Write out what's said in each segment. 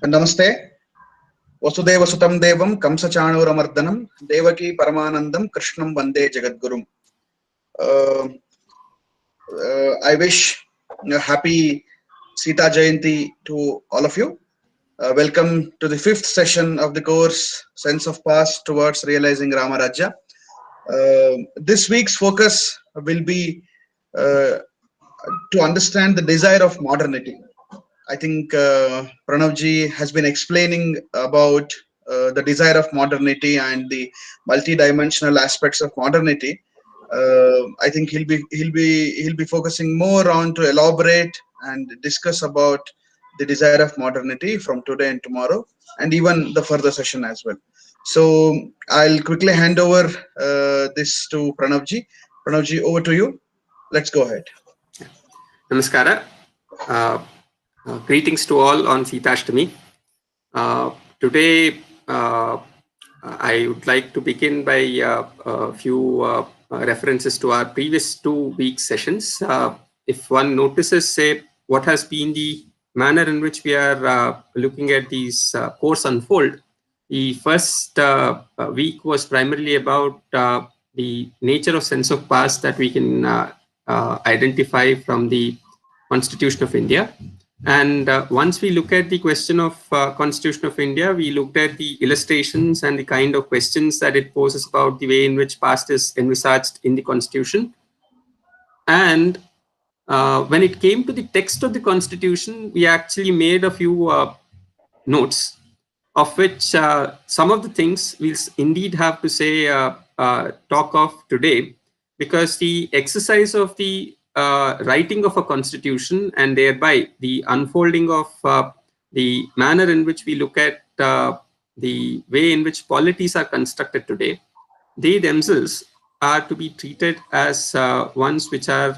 Namaste. Vasudeva Sutam Devam Kamsa Chanuramardanam Devaki Paramanandam Krishnam Vande Jagadgurum. I wish a happy Sita Jayanti to all of you. Welcome to the 5th session of the course Sense of Past Towards Realizing Rāma Rājya. This week's focus will be to understand the desire of modernity. I think Pranavji has been explaining about the desire of modernity and the multidimensional aspects of modernity. I think he'll be focusing more on to elaborate and discuss about the desire of modernity from today and tomorrow, and even the further session as well. So I'll quickly hand over this to Pranavji. Pranavji, over to you. Let's go ahead. Namaskara. Greetings to all on Sitashtami. Today, I would like to begin by a few references to our previous 2 week sessions. If one notices, say, what has been the manner in which we are looking at these course unfold, the first week was primarily about the nature of sense of past that we can identify from the Constitution of India. And once we look at the question of Constitution of India, we looked at the illustrations and the kind of questions that it poses about the way in which past is envisaged in the Constitution. And when it came to the text of the Constitution, we actually made a few notes, of which some of the things we'll indeed have to say talk of today, because the exercise of the writing of a constitution and thereby the unfolding of the manner in which we look at the way in which polities are constructed today, they themselves are to be treated as ones which are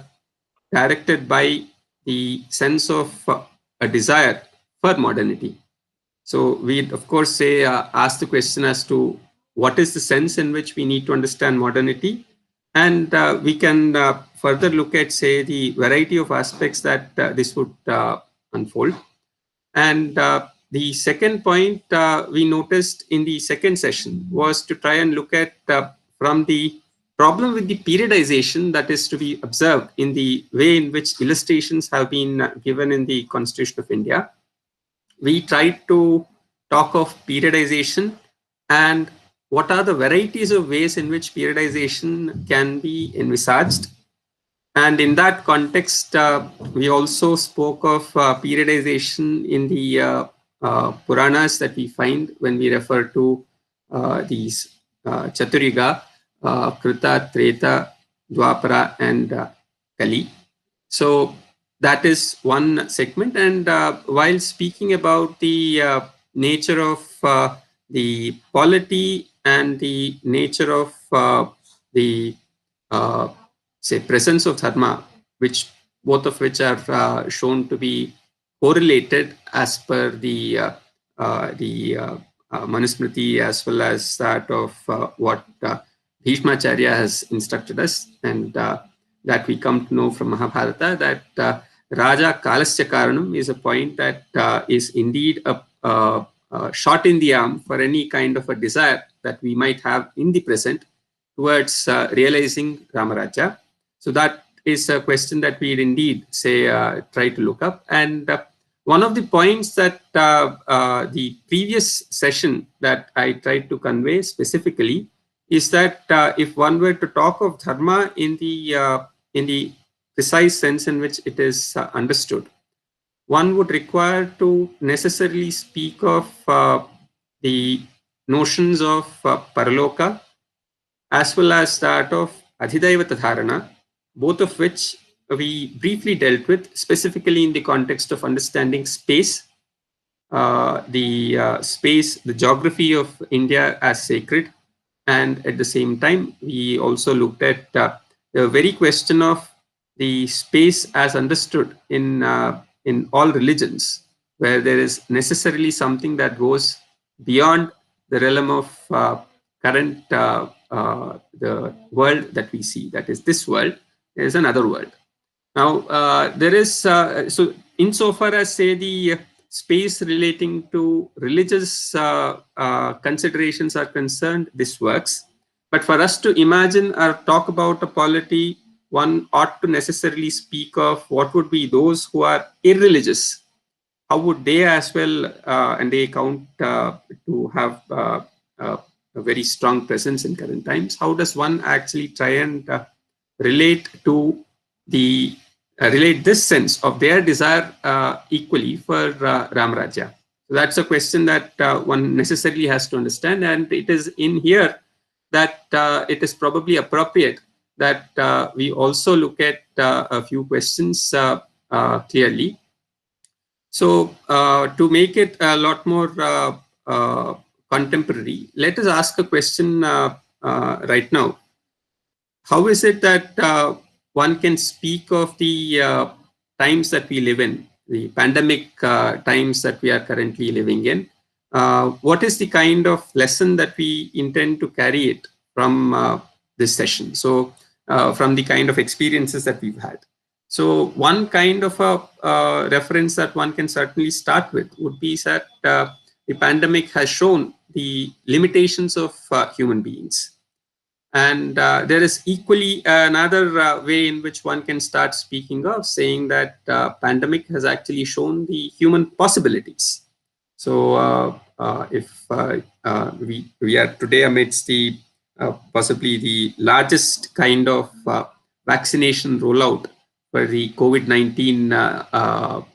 directed by the sense of a desire for modernity. So we of course say ask the question as to what is the sense in which we need to understand modernity, and we can further look at, say, the variety of aspects that this would unfold. And the second point we noticed in the second session was to try and look at from the problem with the periodization that is to be observed in the way in which illustrations have been given in the Constitution of India. We tried to talk of periodization and what are the varieties of ways in which periodization can be envisaged. And in that context, we also spoke of periodization in the Puranas that we find when we refer to these Chaturyuga, Krita, Treta, Dwapara, and Kali. So that is one segment. And while speaking about the nature of the polity and the nature of the say presence of dharma, which both of which are shown to be correlated as per the Manusmriti as well as that of what Bhishmacharya has instructed us, and that we come to know from Mahabharata, that Raja Kalasya Karanam is a point that is indeed a shot in the arm for any kind of a desire that we might have in the present towards realizing Rāma Rājya. So that is a question that we'd indeed say try to look up. And one of the points that the previous session that I tried to convey specifically is that if one were to talk of dharma in the precise sense in which it is understood, one would require to necessarily speak of the notions of paraloka as well as that of adhidaivata dharana, both of which we briefly dealt with, specifically in the context of understanding space, the geography of India as sacred, and at the same time we also looked at the very question of the space as understood in all religions, where there is necessarily something that goes beyond the realm of current the world that we see, that is this world. There is another world. Now there is so insofar as say the space relating to religious considerations are concerned, this works. But for us to imagine or talk about a polity, one ought to necessarily speak of what would be those who are irreligious. How would they as well, and they count to have a very strong presence in current times. How does one actually try and relate to the relate this sense of their desire equally for Rama Rājya? So that's a question that one necessarily has to understand, and it is in here that it is probably appropriate that we also look at a few questions clearly. So to make it a lot more contemporary, let us ask a question right now. How is it that one can speak of the times that we live in, the pandemic times that we are currently living in? What is the kind of lesson that we intend to carry it from this session? So from the kind of experiences that we've had. So one kind of a reference that one can certainly start with would be that the pandemic has shown the limitations of human beings. And there is equally another way in which one can start speaking of, saying that pandemic has actually shown the human possibilities. So if we are today amidst the possibly the largest kind of vaccination rollout for the COVID-19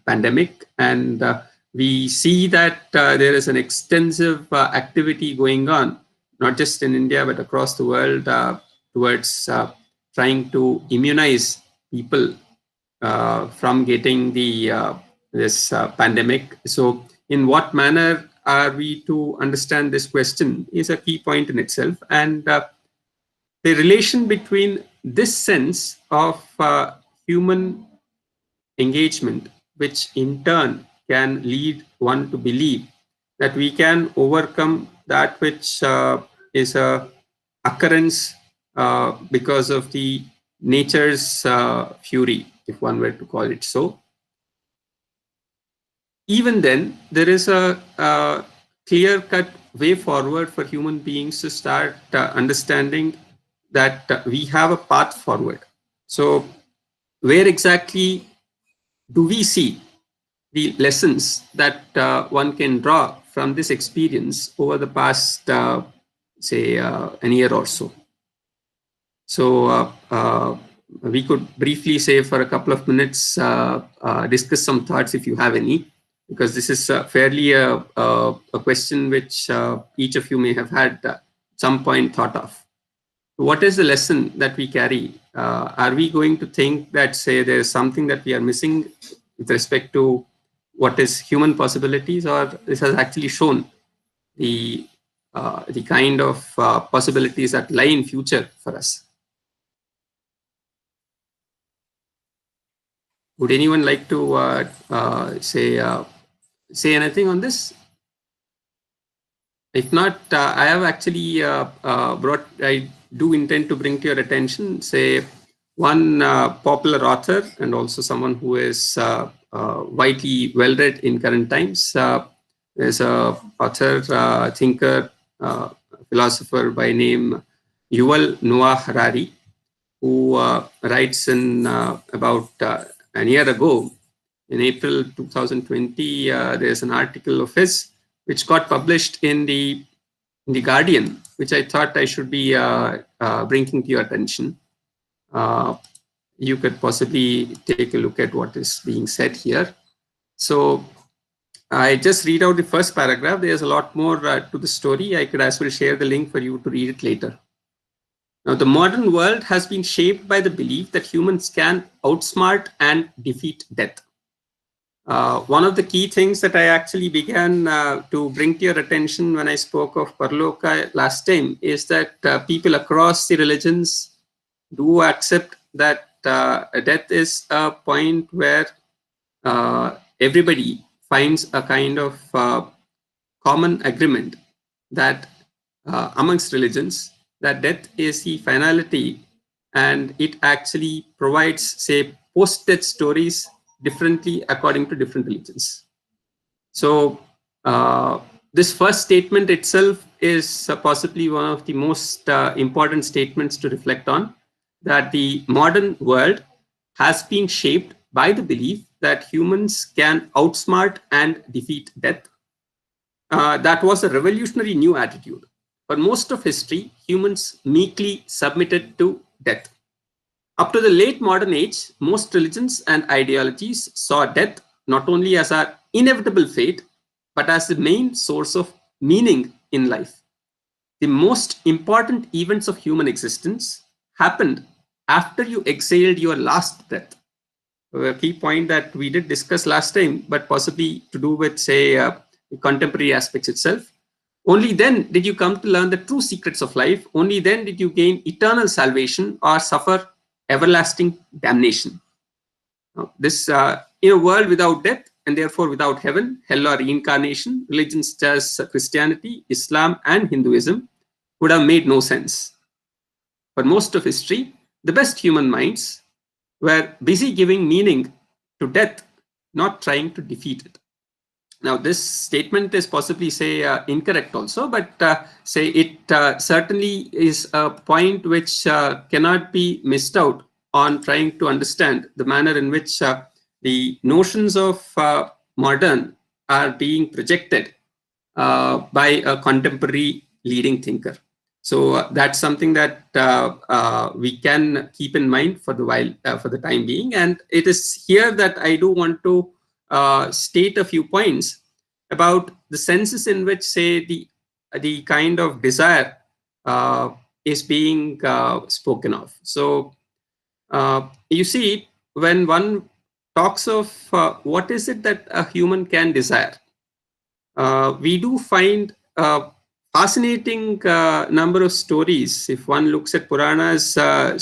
pandemic, and we see that there is an extensive activity going on, not just in India, but across the world towards trying to immunize people from getting the this pandemic. So in what manner are we to understand this question is a key point in itself. And the relation between this sense of human engagement, which in turn can lead one to believe that we can overcome that which is a occurrence because of the nature's fury, if one were to call it so. Even then, there is a clear-cut way forward for human beings to start understanding that we have a path forward. So where exactly do we see the lessons that one can draw from this experience over the past, say, an year or so? So we could briefly say for a couple of minutes, discuss some thoughts if you have any, because this is fairly a question which each of you may have had at some point thought of. What is the lesson that we carry? Are we going to think that, say, there is something that we are missing with respect to what is human possibilities, or this has actually shown the kind of possibilities that lie in future for us? Would anyone like to say anything on this? If not, I have actually I do intend to bring to your attention, say, one popular author and also someone who is widely well-read in current times. There's a author, thinker, philosopher by name Yuval Noah Harari, who writes in about a year ago, in April 2020, there's an article of his which got published in the Guardian, which I thought I should be bringing to your attention. You could possibly take a look at what is being said here. So I just read out the first paragraph. There's a lot more to the story. I could as well share the link for you to read it later. Now, the modern world has been shaped by the belief that humans can outsmart and defeat death. One of the key things that I actually began to bring to your attention when I spoke of Parloka last time is that people across the religions do accept that death is a point where everybody finds a kind of common agreement that amongst religions, that death is the finality, and it actually provides, say, post-death stories differently according to different religions. So this first statement itself is possibly one of the most important statements to reflect on, that the modern world has been shaped by the belief that humans can outsmart and defeat death. That was a revolutionary new attitude. For most of history, humans meekly submitted to death. Up to the late modern age, most religions and ideologies saw death not only as our inevitable fate, but as the main source of meaning in life. The most important events of human existence happened after you exhaled your last breath. A key point that we did discuss last time, but possibly to do with, say, contemporary aspects itself. Only then did you come to learn the true secrets of life. Only then did you gain eternal salvation or suffer everlasting damnation. Now, this in a world without death and therefore without heaven, hell, or reincarnation, religions such as Christianity, Islam, and Hinduism would have made no sense. For most of history, the best human minds were busy giving meaning to death, not trying to defeat it. Now, this statement is possibly, say, incorrect also, but say it certainly is a point which cannot be missed out on trying to understand the manner in which the notions of modern are being projected by a contemporary leading thinker. So that's something that we can keep in mind for the time being. And it is here that I do want to state a few points about the senses in which, say, the kind of desire is being spoken of. So you see, when one talks of what is it that a human can desire, we do find fascinating number of stories. If one looks at Puranas,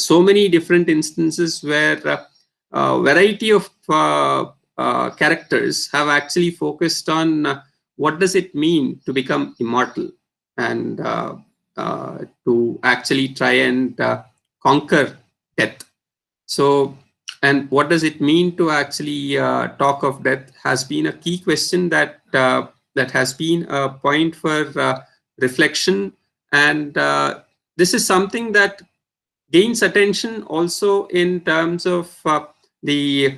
so many different instances where a variety of characters have actually focused on what does it mean to become immortal and to actually try and conquer death. So, and what does it mean to actually talk of death has been a key question that that has been a point for reflection, and this is something that gains attention also in terms of the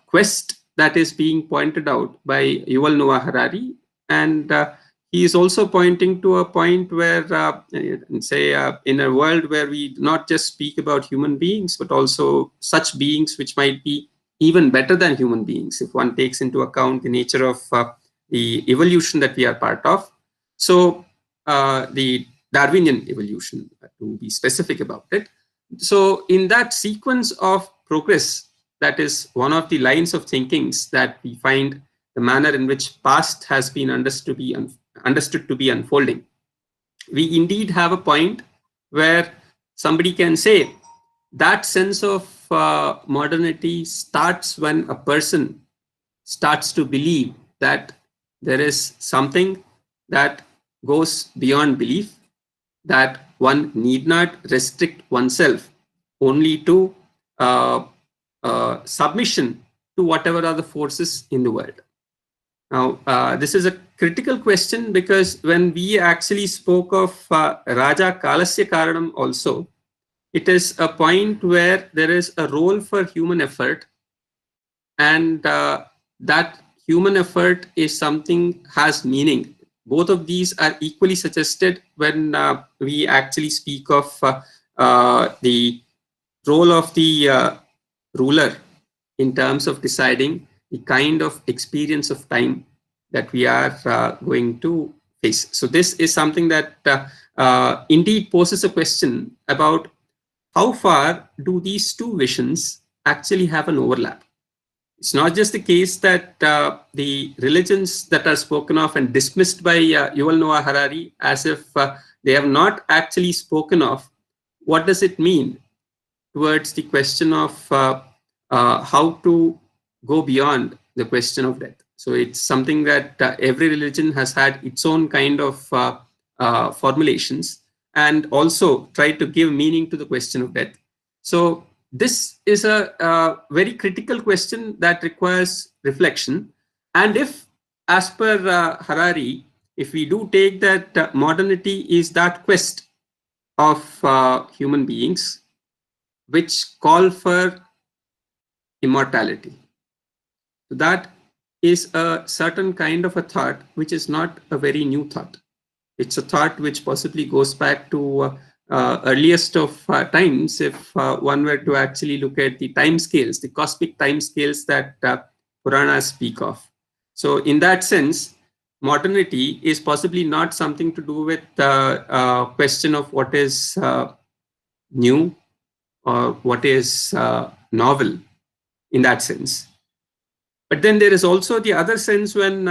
quest that is being pointed out by Yuval Noah Harari, and he is also pointing to a point where, say, in a world where we not just speak about human beings, but also such beings which might be even better than human beings, if one takes into account the nature of the evolution that we are part of. So the Darwinian evolution, to be specific about it. So in that sequence of progress, that is one of the lines of thinkings that we find the manner in which past has been understood to be unfolding. We indeed have a point where somebody can say that sense of modernity starts when a person starts to believe that there is something that goes beyond belief, that one need not restrict oneself only to submission to whatever are the forces in the world. Now, this is a critical question, because when we actually spoke of Raja Kalasya Karanam also, it is a point where there is a role for human effort, and that human effort is something has meaning. Both of these are equally suggested when we actually speak of the role of the ruler in terms of deciding the kind of experience of time that we are going to face. So this is something that indeed poses a question about how far do these two visions actually have an overlap. It's not just the case that the religions that are spoken of and dismissed by Yuval Noah Harari as if they have not actually spoken of what does it mean towards the question of how to go beyond the question of death. So it's something that every religion has had its own kind of formulations, and also tried to give meaning to the question of death. So this is a very critical question that requires reflection. And if as per Harari, if we do take that modernity is that quest of human beings which call for immortality. So that is a certain kind of a thought which is not a very new thought. It's a thought which possibly goes back to earliest of times, if one were to actually look at the time scales, the cosmic time scales that Puranas speak of. So in that sense, modernity is possibly not something to do with the question of what is new or what is novel in that sense. But then there is also the other sense when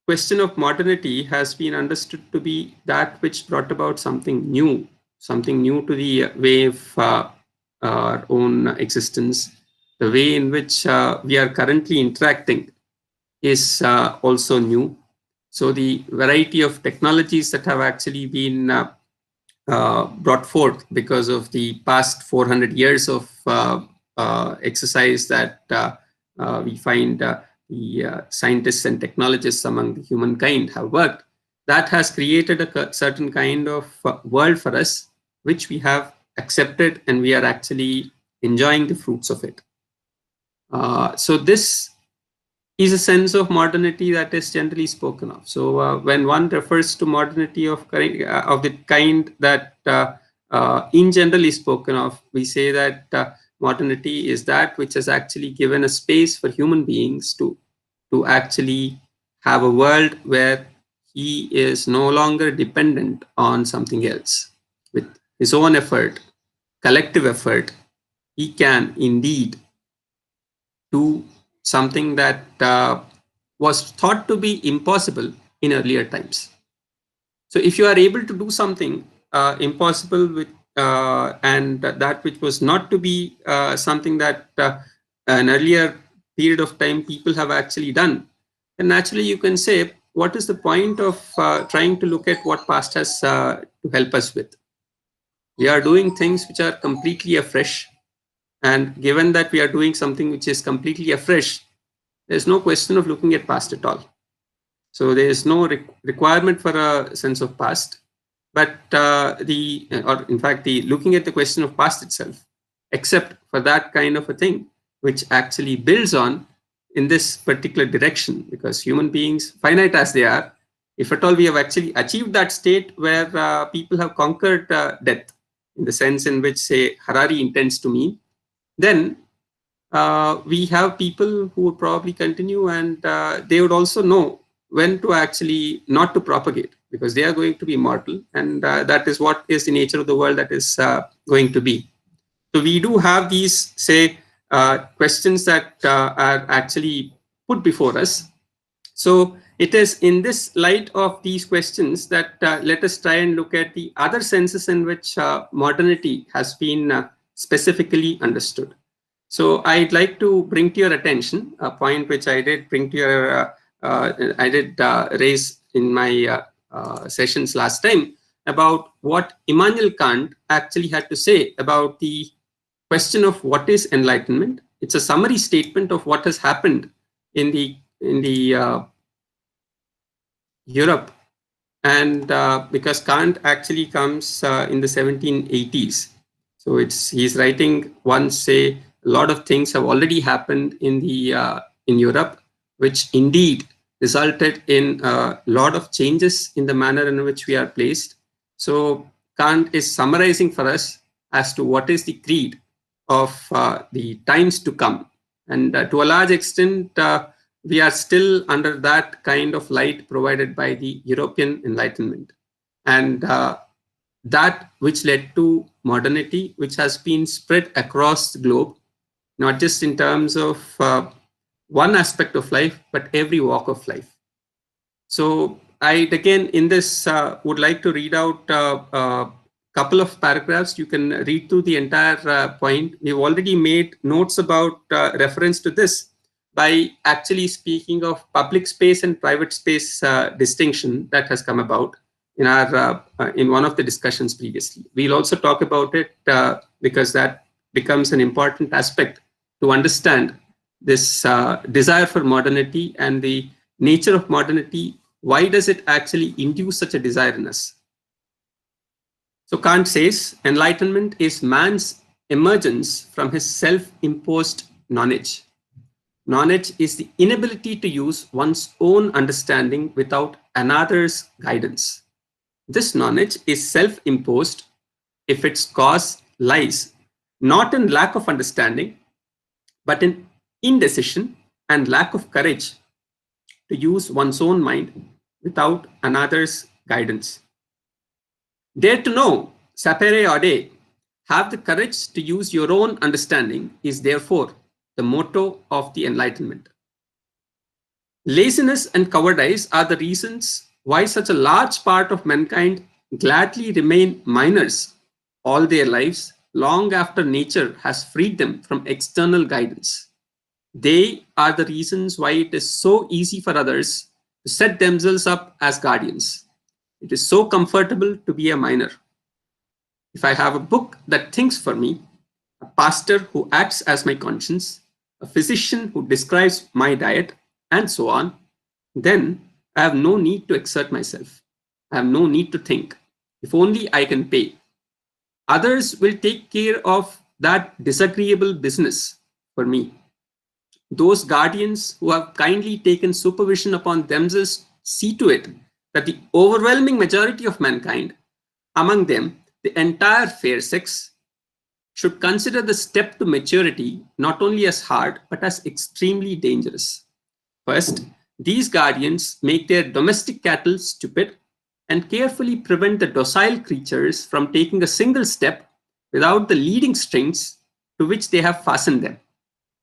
question of modernity has been understood to be that which brought about something new to the way of our own existence. The way in which we are currently interacting is also new. So the variety of technologies that have actually been brought forth because of the past 400 years of exercise that we find the scientists and technologists among the humankind have worked, that has created a certain kind of world for us, which we have accepted and we are actually enjoying the fruits of it. So this is a sense of modernity that is generally spoken of. So when one refers to modernity of the kind that in general is spoken of, we say that modernity is that which has actually given a space for human beings to actually have a world where he is no longer dependent on something else. With his own effort, collective effort, he can indeed do something that was thought to be impossible in earlier times. So if you are able to do something impossible with and that which was not to be something that an earlier period of time people have actually done, then naturally you can say, what is the point of trying to look at what past has to help us with? We are doing things which are completely afresh. And given that we are doing something which is completely afresh, there's no question of looking at past at all. So there is no requirement for a sense of past, but in fact, the looking at the question of past itself, except for that kind of a thing, which actually builds on in this particular direction, because human beings, finite as they are, if at all we have actually achieved that state where people have conquered death, in the sense in which, say, Harari intends to mean, then we have people who would probably continue, and they would also know when to actually not to propagate, because they are going to be immortal, and that is what is the nature of the world that is going to be. So we do have these, say, questions that are actually put before us. So it is in this light of these questions that let us try and look at the other senses in which modernity has been specifically understood. So I'd like to bring to your attention a point which I did bring to your, raise in my sessions last time, about what Immanuel Kant actually had to say about the question of what is enlightenment. It's a summary statement of what has happened in the Europe, and because Kant actually comes in the 1780s, so he's writing once, say, a lot of things have already happened in Europe, which indeed resulted in a lot of changes in the manner in which we are placed. So Kant is summarizing for us as to what is the creed of the times to come, and to a large extent we are still under that kind of light provided by the European Enlightenment, and that which led to modernity, which has been spread across the globe, not just in terms of one aspect of life, but every walk of life. So I, again, in this would like to read out a couple of paragraphs. You can read through the entire point. We've already made notes about reference to this by actually speaking of public space and private space distinction that has come about in our in one of the discussions previously. We'll also talk about it because that becomes an important aspect to understand this desire for modernity and the nature of modernity, why does it actually induce such a desire in us? So Kant says, enlightenment is man's emergence from his self-imposed knowledge. Knowledge is the inability to use one's own understanding without another's guidance. This knowledge is self-imposed if its cause lies not in lack of understanding, but in indecision and lack of courage to use one's own mind without another's guidance. Dare to know, sapere aude, have the courage to use your own understanding is therefore the motto of the Enlightenment. Laziness and cowardice are the reasons why such a large part of mankind gladly remain minors all their lives, long after nature has freed them from external guidance. They are the reasons why it is so easy for others to set themselves up as guardians. It is so comfortable to be a minor. If I have a book that thinks for me, a pastor who acts as my conscience, a physician who describes my diet, and so on, then I have no need to exert myself. I have no need to think. If only I can pay. Others will take care of that disagreeable business for me. Those guardians who have kindly taken supervision upon themselves see to it that the overwhelming majority of mankind, among them the entire fair sex, should consider the step to maturity not only as hard but as extremely dangerous. First, these guardians make their domestic cattle stupid and carefully prevent the docile creatures from taking a single step without the leading strings to which they have fastened them.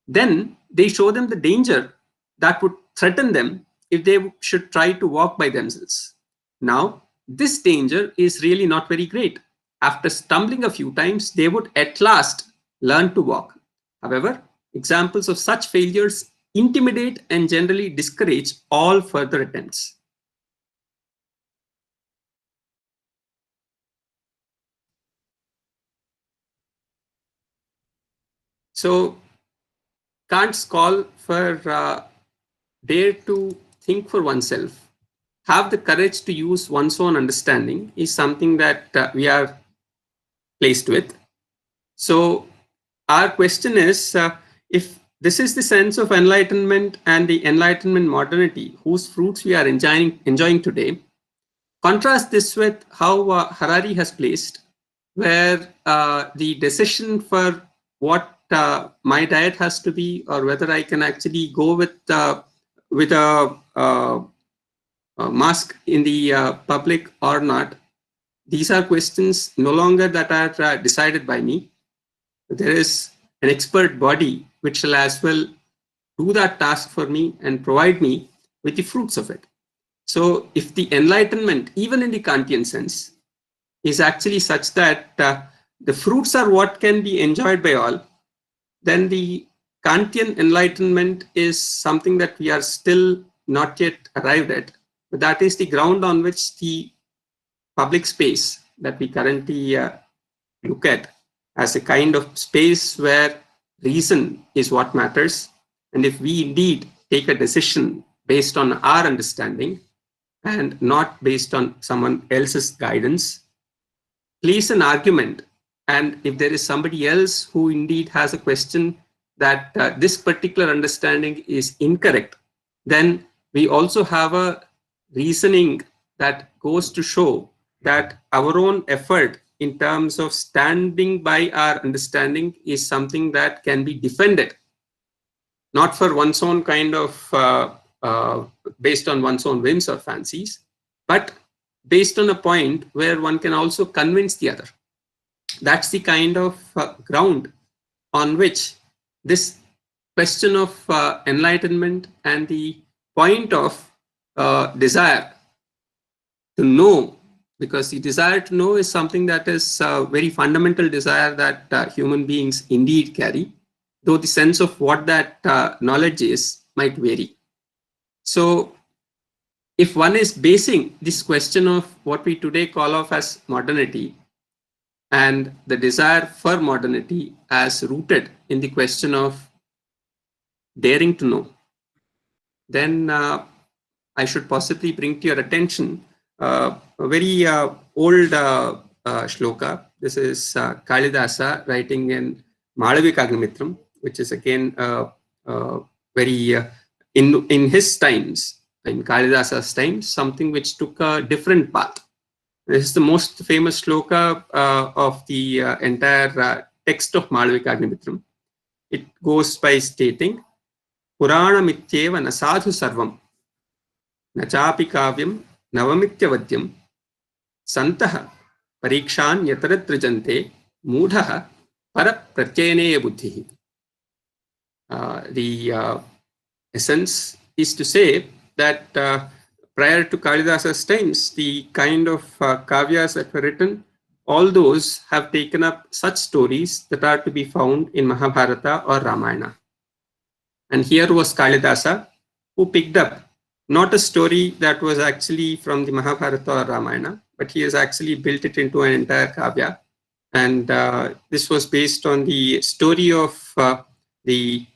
Then they show them the danger that would threaten them if they should try to walk by themselves. Now, this danger is really not very great. After stumbling a few times, they would at last learn to walk. However, examples of such failures intimidate and generally discourage all further attempts. So, Kant's call for dare to think for oneself, have the courage to use one's own understanding is something that we are placed with. So our question is, if this is the sense of enlightenment and the enlightenment modernity whose fruits we are enjoying today, contrast this with how Harari has placed, where the decision for what my diet has to be, or whether I can actually go with a mask in the public or not, these are questions no longer that are decided by me. There is an expert body which shall as well do that task for me and provide me with the fruits of it. So if the enlightenment, even in the Kantian sense, is actually such that the fruits are what can be enjoyed by all, then the Kantian enlightenment is something that we are still not yet arrived at. But that is the ground on which the public space that we currently look at as a kind of space where reason is what matters. And if we indeed take a decision based on our understanding and not based on someone else's guidance, place an argument, and if there is somebody else who indeed has a question that this particular understanding is incorrect, then we also have a reasoning that goes to show that our own effort in terms of standing by our understanding is something that can be defended, not for one's own kind of based on one's own whims or fancies, but based on a point where one can also convince the other. That's the kind of ground on which this question of enlightenment and the point of desire to know, because the desire to know is something that is a very fundamental desire that human beings indeed carry, though the sense of what that knowledge is might vary. So if one is basing this question of what we today call off as modernity and the desire for modernity as rooted in the question of daring to know, then I should possibly bring to your attention a very old shloka. This is Kalidasa writing in Malavikagnimitram, which is again very in his times, in Kalidasa's times, something which took a different path. This is the most famous shloka of the entire text of Malavikagnimitram. It goes by stating, Purana mityeva nasadhu sarvam, nachapi kavyam navamityavadyam, santaha parikshan yataratrijante, mudhaha parapratyayane buddhihi. The essence is to say that prior to Kalidasa's times, the kind of kavyas that were written, all those have taken up such stories that are to be found in Mahabharata or Ramayana. And here was Kalidasa, who picked up not a story that was actually from the Mahabharata or Ramayana, but he has actually built it into an entire kavya. And this was based on the story of the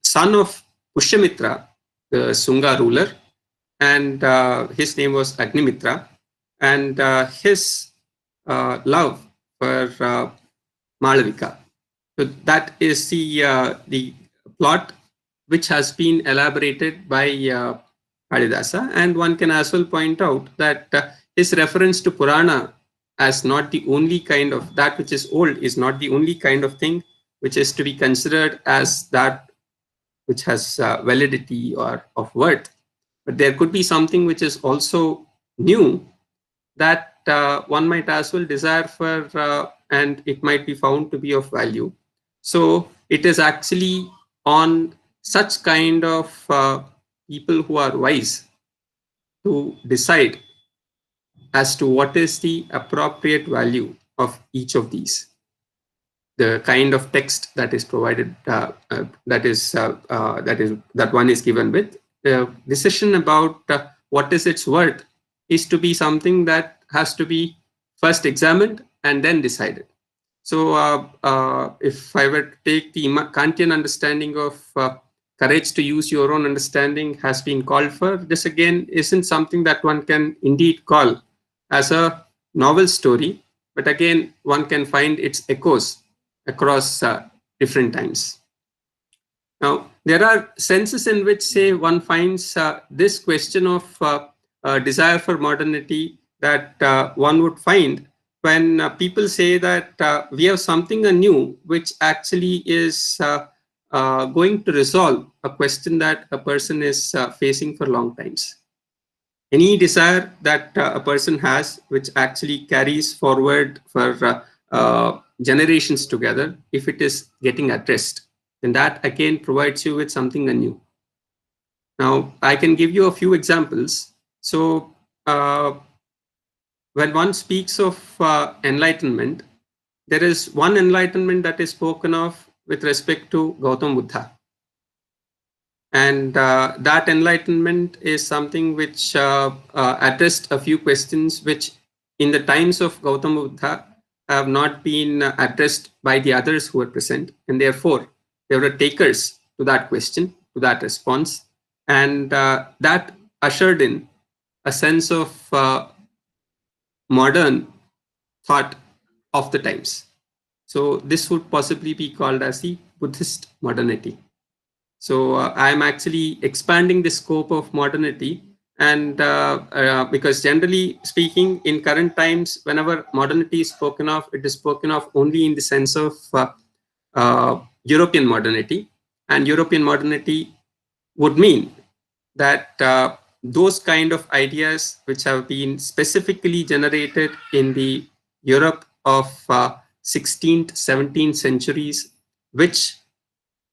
son of Pushyamitra, the Sunga ruler, and his name was Agnimitra, and his love for Malavika. So that is the plot which has been elaborated by Kalidasa, and one can as well point out that his reference to Purana as not the only kind of that which is old is not the only kind of thing which is to be considered as that which has validity or of worth. But there could be something which is also new that one might as well desire for, and it might be found to be of value. So it is actually on such kind of people who are wise to decide as to what is the appropriate value of each of these. The kind of text that is provided, that one is given with. The decision about what is its worth is to be something that has to be first examined and then decided. So if I were to take the Kantian understanding of courage to use your own understanding has been called for, this again isn't something that one can indeed call as a novel story, but again one can find its echoes across different times. Now, there are senses in which, say, one finds this question of desire for modernity that one would find when people say that we have something anew which actually is going to resolve a question that a person is facing for long times. Any desire that a person has which actually carries forward for generations together, if it is getting addressed, then that again provides you with something anew. Now, I can give you a few examples. So, when one speaks of enlightenment, there is one enlightenment that is spoken of with respect to Gautam Buddha. And that enlightenment is something which addressed a few questions which in the times of Gautam Buddha have not been addressed by the others who were present. And therefore, they were takers to that question, to that response. And that ushered in a sense of modern thought of the times. So this would possibly be called as the Buddhist modernity. So I am actually expanding the scope of modernity, and because generally speaking, in current times, whenever modernity is spoken of, it is spoken of only in the sense of European modernity. And European modernity would mean that those kind of ideas which have been specifically generated in the Europe of 16th, 17th centuries, which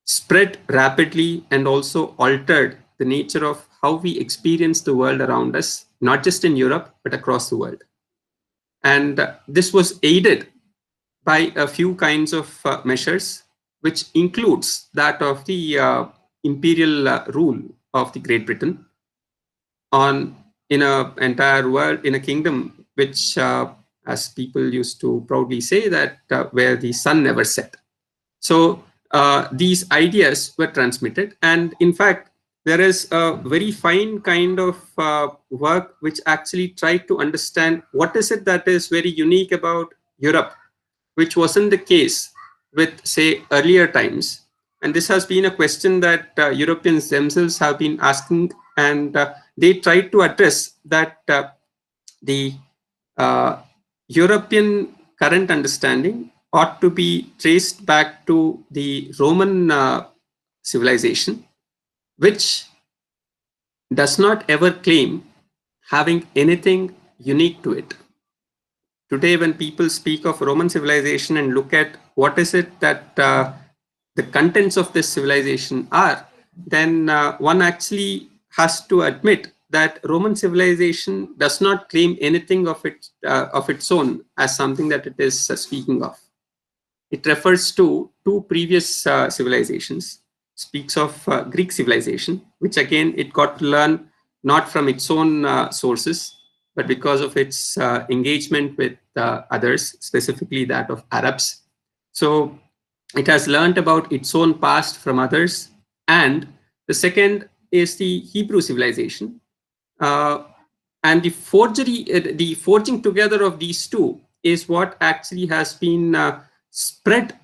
spread rapidly and also altered the nature of how we experience the world around us, not just in Europe, but across the world. And this was aided by a few kinds of measures, which includes that of the imperial rule of the Great Britain in an entire world, in a kingdom which, as people used to proudly say, that where the sun never set. So these ideas were transmitted, and in fact, there is a very fine kind of work which actually tried to understand what is it that is very unique about Europe, which wasn't the case with, say, earlier times. And this has been a question that Europeans themselves have been asking, and they tried to address that the European current understanding ought to be traced back to the Roman civilization, which does not ever claim having anything unique to it. Today, when people speak of Roman civilization and look at what is it that the contents of this civilization are, then one actually has to admit that Roman civilization does not claim anything of its own as something that it is speaking of. It refers to two previous civilizations, speaks of Greek civilization, which again it got to learn not from its own sources, but because of its engagement with others, specifically that of Arabs. So it has learned about its own past from others. And the second is the Hebrew civilization. And the forging together of these two is what actually has been spread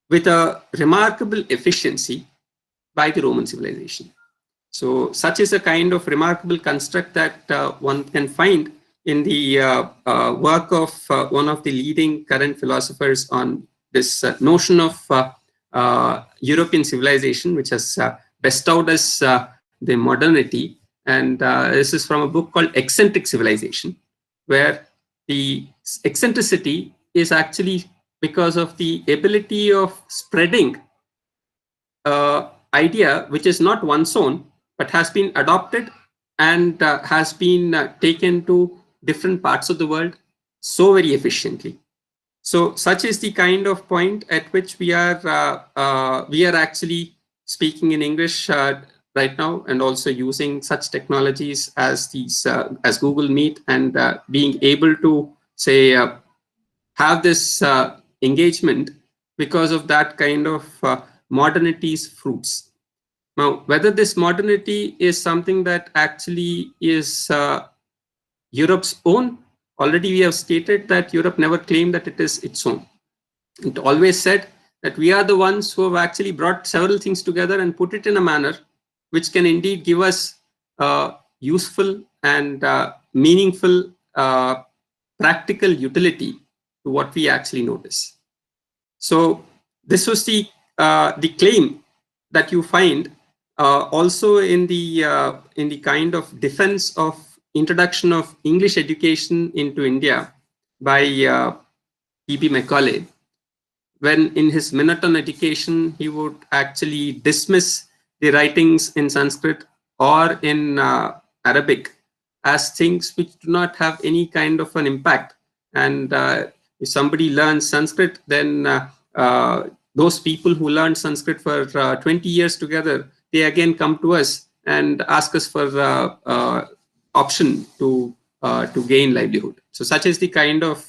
with a remarkable efficiency by the Roman civilization. So such is a kind of remarkable construct that one can find in the work of one of the leading current philosophers on this notion of European civilization, which has bestowed us the modernity. And this is from a book called Eccentric Civilization, where the eccentricity is actually because of the ability of spreading idea which is not one's own, but has been adopted and has been taken to different parts of the world so very efficiently. So such is the kind of point at which we are actually speaking in English right now, and also using such technologies as these as Google Meet, and being able to say have this engagement because of that kind of modernity's fruits. Now, whether this modernity is something that actually is Europe's own, already we have stated that Europe never claimed that it is its own. It always said that we are the ones who have actually brought several things together and put it in a manner which can indeed give us useful and meaningful practical utility to what we actually notice. So this was the claim that you find also in the kind of defense of introduction of English education into India by E.B. Macaulay, when in his Minute on Education he would actually dismiss the writings in Sanskrit or in Arabic as things which do not have any kind of an impact. And if somebody learns Sanskrit, then those people who learned Sanskrit for 20 years together, they again come to us and ask us for option to gain livelihood. So such is the kind of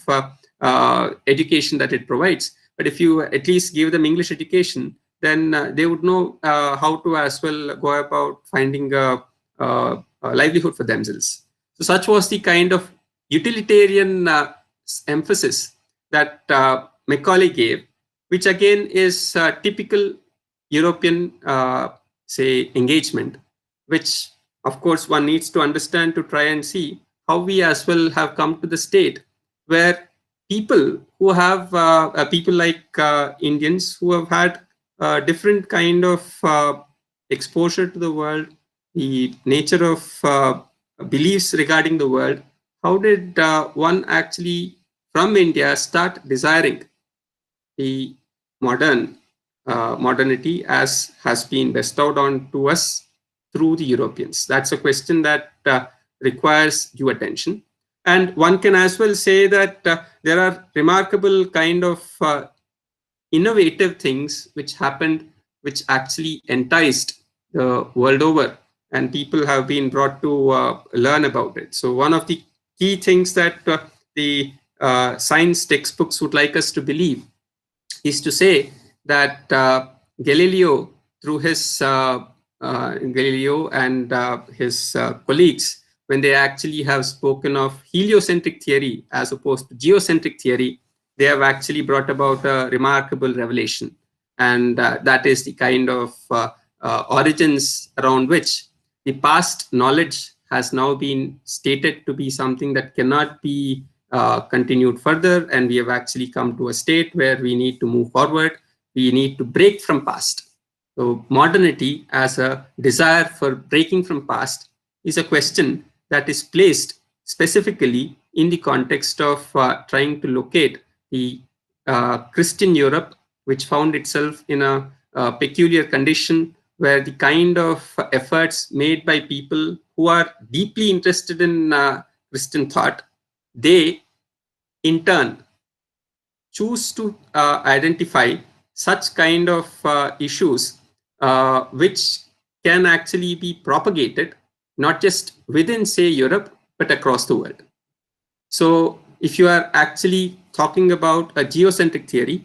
education that it provides. But if you at least give them English education, then they would know how to as well go about finding a livelihood for themselves. So such was the kind of utilitarian emphasis that Macaulay gave, which again is typical European, say, engagement, which of course one needs to understand to try and see how we as well have come to the state where people who have, people like Indians who have had different kind of exposure to the world, the nature of beliefs regarding the world, how did one actually from India start desiring the modernity as has been bestowed on to us through the Europeans? That's a question that requires due attention. And one can as well say that there are remarkable kind of innovative things which happened, which actually enticed the world over, and people have been brought to learn about it. So one of the key things that the science textbooks would like us to believe is to say that Galileo, through his Galileo and his colleagues, when they actually have spoken of heliocentric theory as opposed to geocentric theory, they have actually brought about a remarkable revelation. And that is the kind of origins around which the past knowledge has now been stated to be something that cannot be continued further. And we have actually come to a state where we need to move forward. We need to break from past. So modernity as a desire for breaking from past is a question that is placed specifically in the context of trying to locate the Christian Europe, which found itself in a peculiar condition where the kind of efforts made by people who are deeply interested in Christian thought, they in turn choose to identify such kind of issues which can actually be propagated not just within, say, Europe, but across the world. So if you are actually talking about a geocentric theory,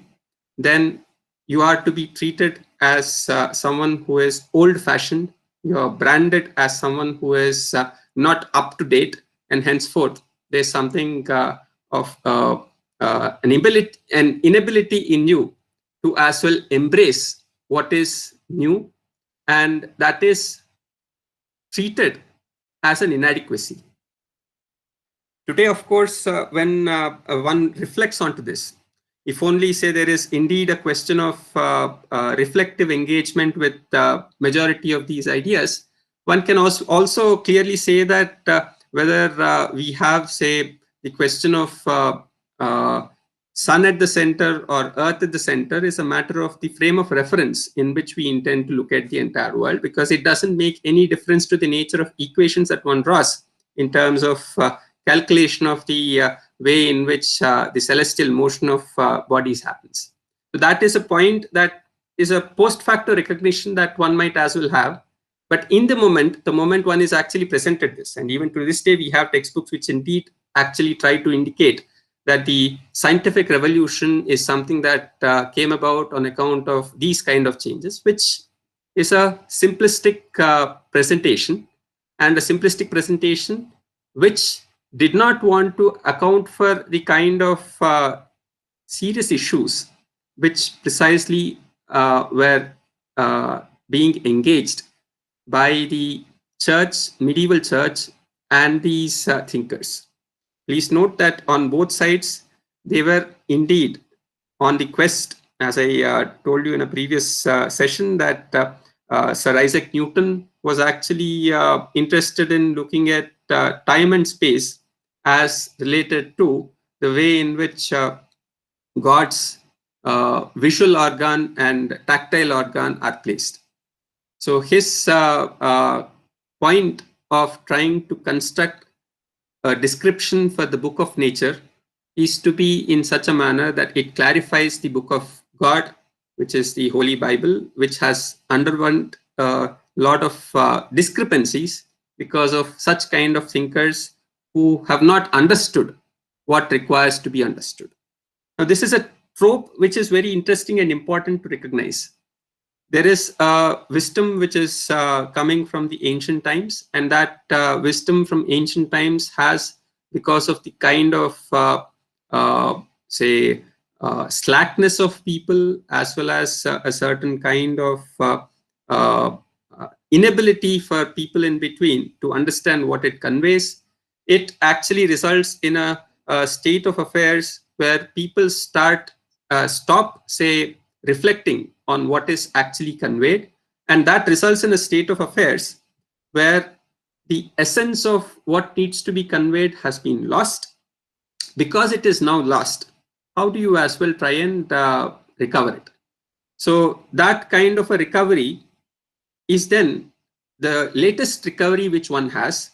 then you are to be treated as someone who is old-fashioned. You are branded as someone who is not up to date, and henceforth there's something of an inability in you to as well embrace what is new, and that is treated as an inadequacy. Today, of course, when one reflects onto this, if only say there is indeed a question of reflective engagement with the majority of these ideas, one can also clearly say that whether we have, say, the question of sun at the center or earth at the center is a matter of the frame of reference in which we intend to look at the entire world, because it doesn't make any difference to the nature of equations that one draws in terms of calculation of the way in which the celestial motion of bodies happens. So that is a point that is a post facto recognition that one might as well have. But in the moment one is actually presented this, and even to this day we have textbooks which indeed actually try to indicate that the scientific revolution is something that came about on account of these kind of changes, which is a simplistic presentation, and a simplistic presentation which did not want to account for the kind of serious issues which precisely were being engaged by the church, medieval church, and these thinkers. Please note that on both sides, they were indeed on the quest, as I told you in a previous session, that Sir Isaac Newton was actually interested in looking at time and space as related to the way in which God's visual organ and tactile organ are placed. So his point of trying to construct a description for the book of nature is to be in such a manner that it clarifies the book of God, which is the Holy Bible, which has undergone a lot of discrepancies because of such kind of thinkers who have not understood what requires to be understood. Now, this is a trope which is very interesting and important to recognize. There is wisdom which is coming from the ancient times, and that wisdom from ancient times has, because of the kind of slackness of people, as well as a certain kind of inability for people in between to understand what it conveys, it actually results in a state of affairs where people stop, say, reflecting on what is actually conveyed, and that results in a state of affairs where the essence of what needs to be conveyed has been lost. Because it is now lost, how do you as well try and recover it? So that kind of a recovery is then the latest recovery which one has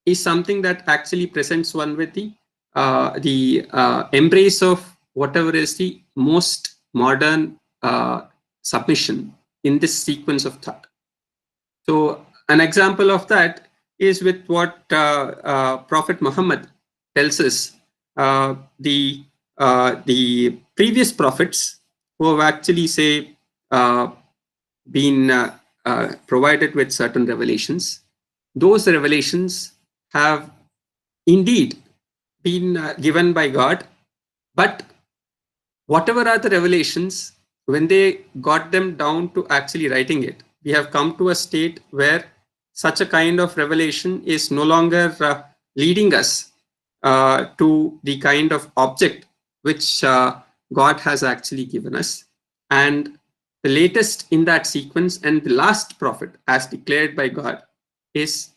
is something that actually presents one with the embrace of whatever is the most modern submission in this sequence of thought. So an example of that is with what Prophet Muhammad tells us. The previous prophets who have actually, say, been provided with certain revelations. Those revelations have indeed been given by God, but whatever are the revelations, when they got them down to actually writing it, we have come to a state where such a kind of revelation is no longer leading us to the kind of object which God has actually given us. And the latest in that sequence and the last prophet as declared by God is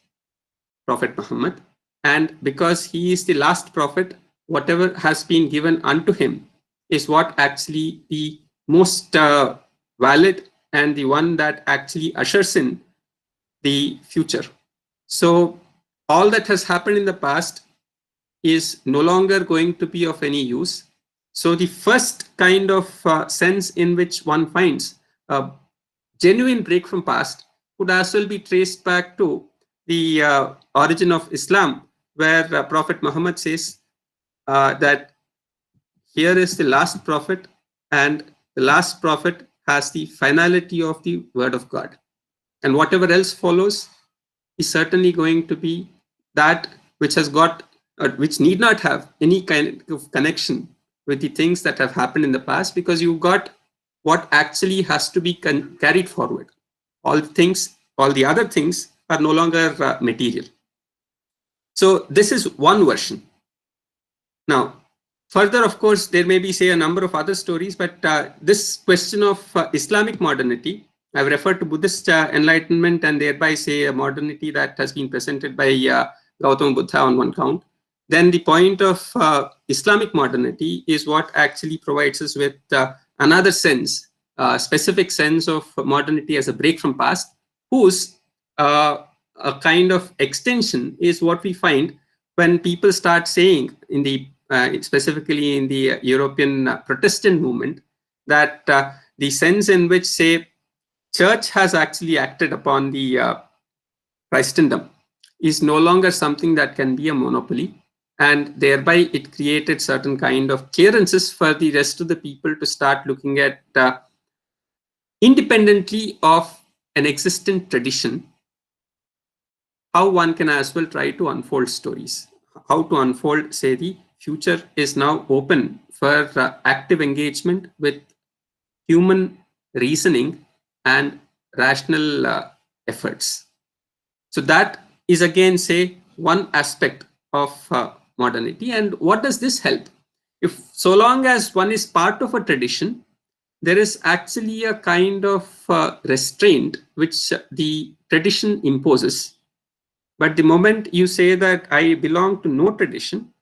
Prophet Muhammad. And because he is the last prophet, whatever has been given unto him is what actually the most valid and the one that actually ushers in the future. So all that has happened in the past is no longer going to be of any use. So the first kind of sense in which one finds a genuine break from past could as well be traced back to the origin of Islam, where Prophet Muhammad says that here is the last prophet, and the last prophet has the finality of the word of God. And whatever else follows is certainly going to be that which has got, which need not have any kind of connection with the things that have happened in the past, because you got what actually has to be carried forward. All things, all the other things are no longer material. So this is one version. Now, further, of course, there may be, say, a number of other stories, but this question of Islamic modernity, I've referred to Buddhist enlightenment and thereby, say, a modernity that has been presented by Gautama Buddha on one count. Then the point of Islamic modernity is what actually provides us with another sense, specific sense of modernity as a break from past, whose a kind of extension is what we find when people start saying in the specifically in the European Protestant movement, that the sense in which, say, church has actually acted upon the Christendom is no longer something that can be a monopoly, and thereby it created certain kind of clearances for the rest of the people to start looking at independently of an existent tradition, how one can as well try to unfold stories, how to unfold, say, the future is now open for active engagement with human reasoning and rational efforts. So that is again, say, one aspect of modernity. And what does this help? If so long as one is part of a tradition, there is actually a kind of restraint which the tradition imposes. But the moment you say that I belong to no tradition,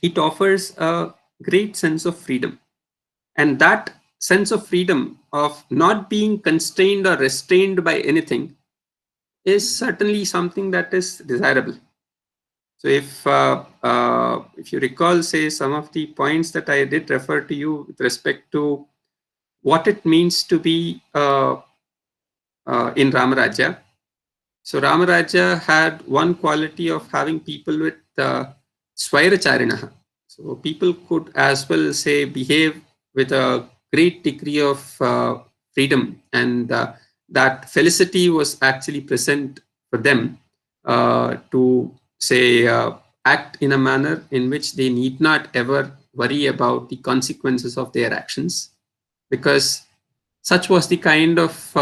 it offers a great sense of freedom. And that sense of freedom of not being constrained or restrained by anything is certainly something that is desirable. So if you recall, say, some of the points that I did refer to you with respect to what it means to be in Rama Rājya. So Rama Rājya had one quality of having people with Svairacharinaha. So people could as well, say, behave with a great degree of freedom, and that felicity was actually present for them to, say, act in a manner in which they need not ever worry about the consequences of their actions, because such was the kind of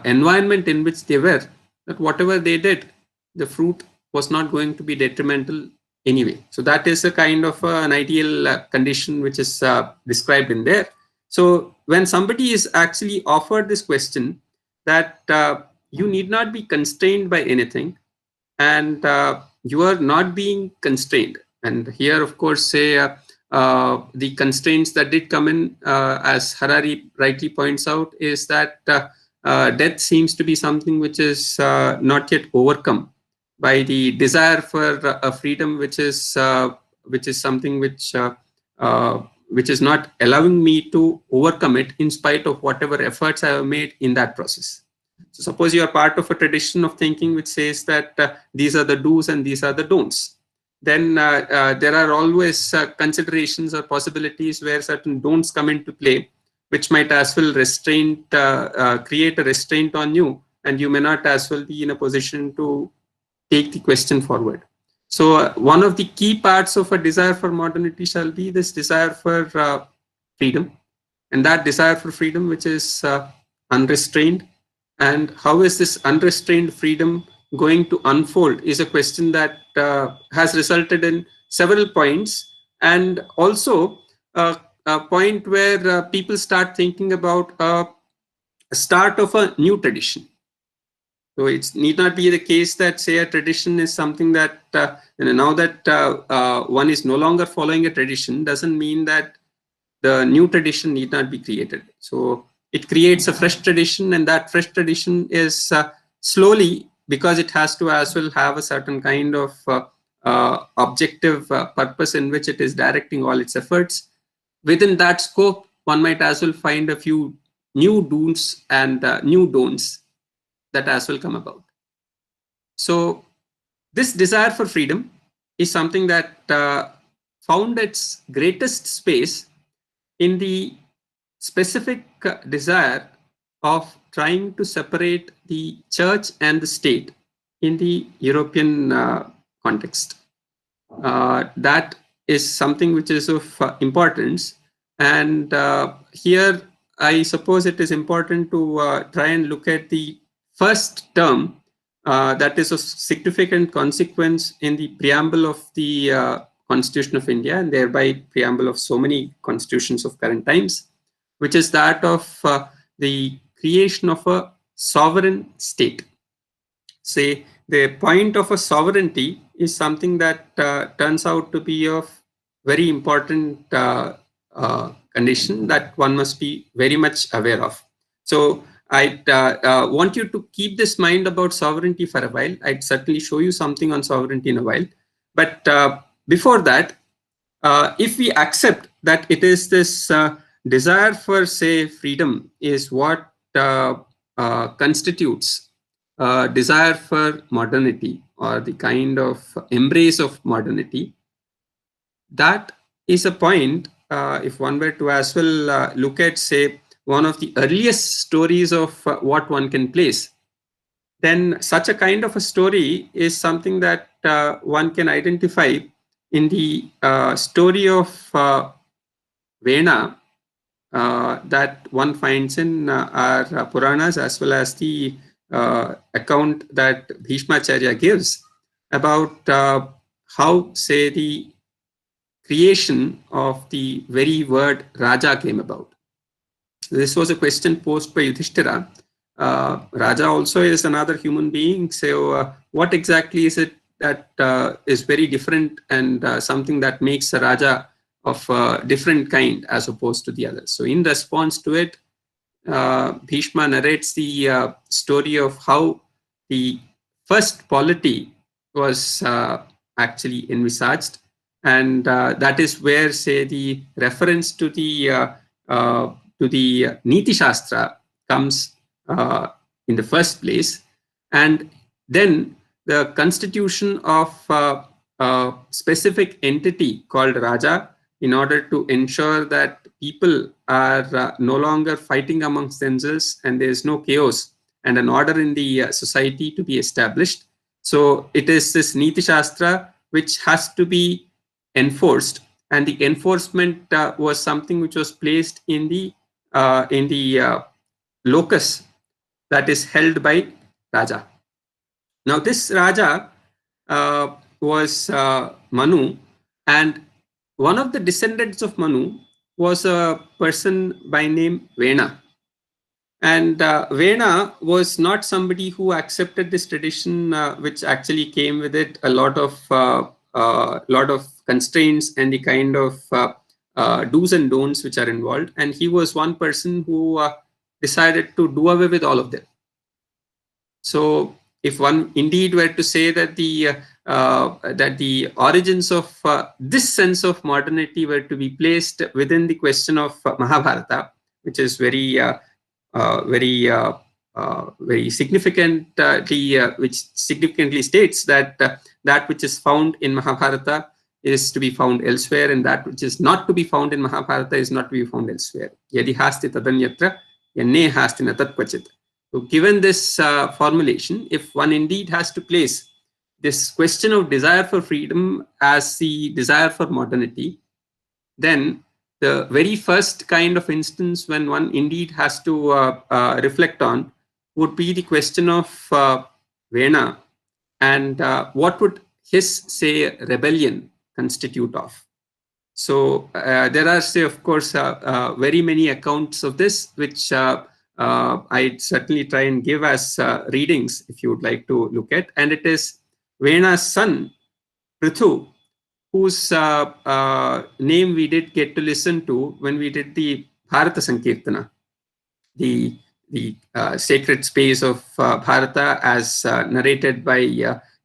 environment in which they were, that whatever they did, the fruit was not going to be detrimental anyway. So that is a kind of an ideal condition which is described in there. So when somebody is actually offered this question that you need not be constrained by anything, and you are not being constrained, and here, of course, say, the constraints that did come in, as Harari rightly points out, is that death seems to be something which is not yet overcome by the desire for a freedom which is something which is not allowing me to overcome it in spite of whatever efforts I have made in that process. So suppose you are part of a tradition of thinking which says that these are the do's and these are the don'ts. Then there are always considerations or possibilities where certain don'ts come into play, which might as well create a restraint on you, and you may not as well be in a position to take the question forward. So one of the key parts of a desire for modernity shall be this desire for freedom, and that desire for freedom which is unrestrained. And how is this unrestrained freedom going to unfold is a question that has resulted in several points, and also a point where people start thinking about a start of a new tradition. So it need not be the case that, say, a tradition is something that now that one is no longer following a tradition doesn't mean that the new tradition need not be created. So it creates a fresh tradition, and that fresh tradition is slowly, because it has to as well have a certain kind of objective purpose in which it is directing all its efforts. Within that scope, one might as well find a few new do's and new don'ts that as well come about. So this desire for freedom is something that found its greatest space in the specific desire of trying to separate the church and the state in the European context. That is something which is of importance, and here I suppose it is important to try and look at the first term that is of significant consequence in the preamble of the Constitution of India, and thereby preamble of so many constitutions of current times, which is that of the creation of a sovereign state. Say, the point of a sovereignty is something that turns out to be of very important condition that one must be very much aware of. So I want you to keep this mind about sovereignty for a while. I'd certainly show you something on sovereignty in a while. But before that, if we accept that it is this desire for, say, freedom is what constitutes desire for modernity, or the kind of embrace of modernity, that is a point, if one were to as well look at, say, one of the earliest stories of what one can place, then such a kind of a story is something that one can identify in the story of Vena that one finds in our Puranas, as well as the account that Bhishmacharya gives about how, say, the creation of the very word Raja came about. This was a question posed by Yudhishthira. Raja also is another human being. So what exactly is it that is very different and something that makes a Raja of a different kind as opposed to the others? So in response to it, Bhishma narrates the story of how the first polity was actually envisaged, and that is where, say, the reference to the Niti Shastra comes in the first place, and then the constitution of a specific entity called Raja, in order to ensure that people are no longer fighting amongst themselves and there is no chaos and an order in the society to be established. So it is this Niti Shastra which has to be enforced, and the enforcement was something which was placed in the locus that is held by Raja. Now this Raja was Manu, and one of the descendants of Manu was a person by name Vena. And Vena was not somebody who accepted this tradition, which actually came with it a lot of constraints and the kind of do's and don'ts which are involved. And he was one person who decided to do away with all of them. So if one indeed were to say that the origins of this sense of modernity were to be placed within the question of Mahabharata, which is very significantly, which significantly states that that which is found in Mahabharata is to be found elsewhere, and that which is not to be found in Mahabharata is not to be found elsewhere. Yadi hasti tadanyatra yanne hasti na tatkvachit. So given this formulation, if one indeed has to place this question of desire for freedom as the desire for modernity, then the very first kind of instance when one indeed has to reflect on would be the question of Vena, and what would his, say, rebellion constitute of. So there are, say, of course, very many accounts of this, which I'd certainly try and give as readings if you would like to look at. And it is Vena's son, Prithu, whose name we did get to listen to when we did the Bharata Sankirtana, the sacred space of Bharata as narrated by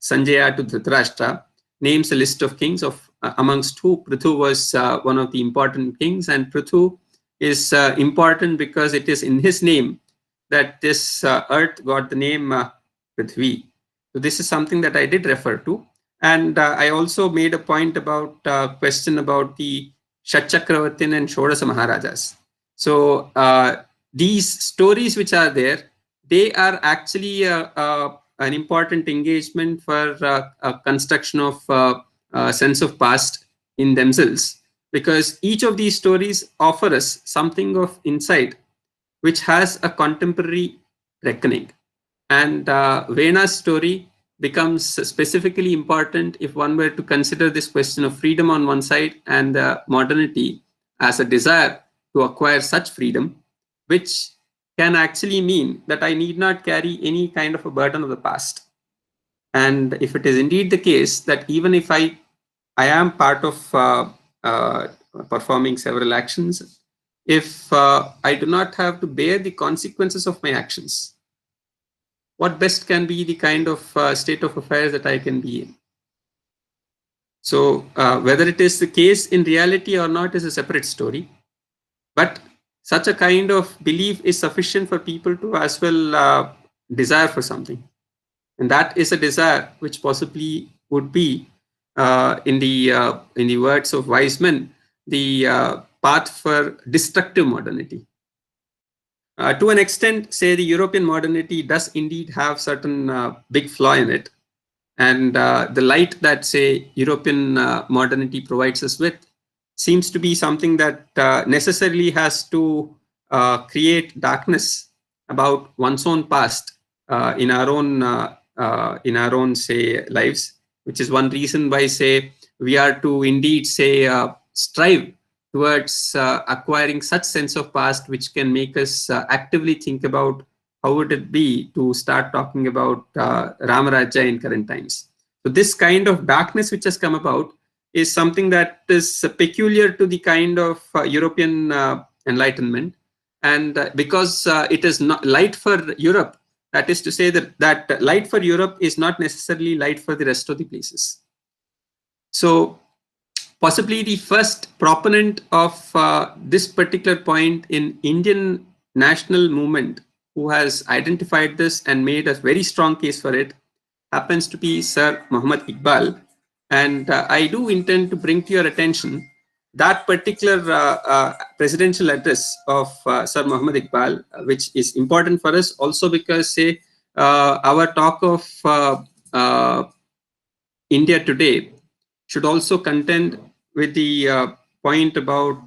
Sanjaya to Dhritarashtra, names a list of kings, of amongst who Prithu was one of the important kings. And Prithu is important because it is in his name that this earth got the name Prithvi. So this is something that I did refer to. And I also made a point about question about the Shatchakravartin and Shodasa Maharajas. So these stories which are there, they are actually an important engagement for a construction of a sense of past in themselves, because each of these stories offer us something of insight which has a contemporary reckoning. And Vena's story becomes specifically important if one were to consider this question of freedom on one side and modernity as a desire to acquire such freedom, which can actually mean that I need not carry any kind of a burden of the past. And if it is indeed the case that even if I am part of performing several actions, if I do not have to bear the consequences of my actions, what best can be the kind of state of affairs that I can be in? So whether it is the case in reality or not is a separate story. But such a kind of belief is sufficient for people to as well desire for something. And that is a desire which possibly would be, in the words of wise men, the path for destructive modernity. To an extent, say, the European modernity does indeed have certain big flaw in it. And the light that, say, European modernity provides us with seems to be something that necessarily has to create darkness about one's own past in our own, say, lives, which is one reason why, say, we are to indeed, say, strive towards acquiring such sense of past which can make us actively think about how would it be to start talking about Rama Rājya in current times. So this kind of darkness which has come about is something that is peculiar to the kind of European enlightenment. And because it is not light for Europe, that is to say that light for Europe is not necessarily light for the rest of the places. So possibly the first proponent of this particular point in Indian national movement who has identified this and made a very strong case for it happens to be Sir Muhammad Iqbal. And I do intend to bring to your attention that particular presidential address of Sir Muhammad Iqbal, which is important for us also because, say, our talk of India today should also contend with the point about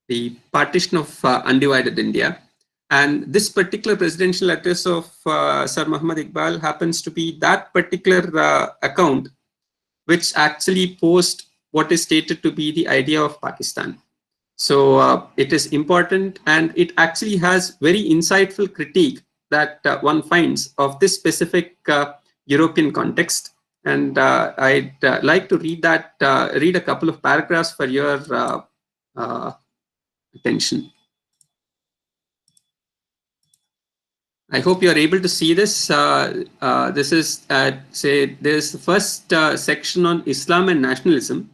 the partition of undivided India. And this particular presidential address of Sir Muhammad Iqbal happens to be that particular account which actually posed what is stated to be the idea of Pakistan. So it is important, and it actually has very insightful critique that one finds of this specific European context. And I'd like to read a couple of paragraphs for your attention. I hope you are able to see this. This is, say, there's the first section on Islam and nationalism,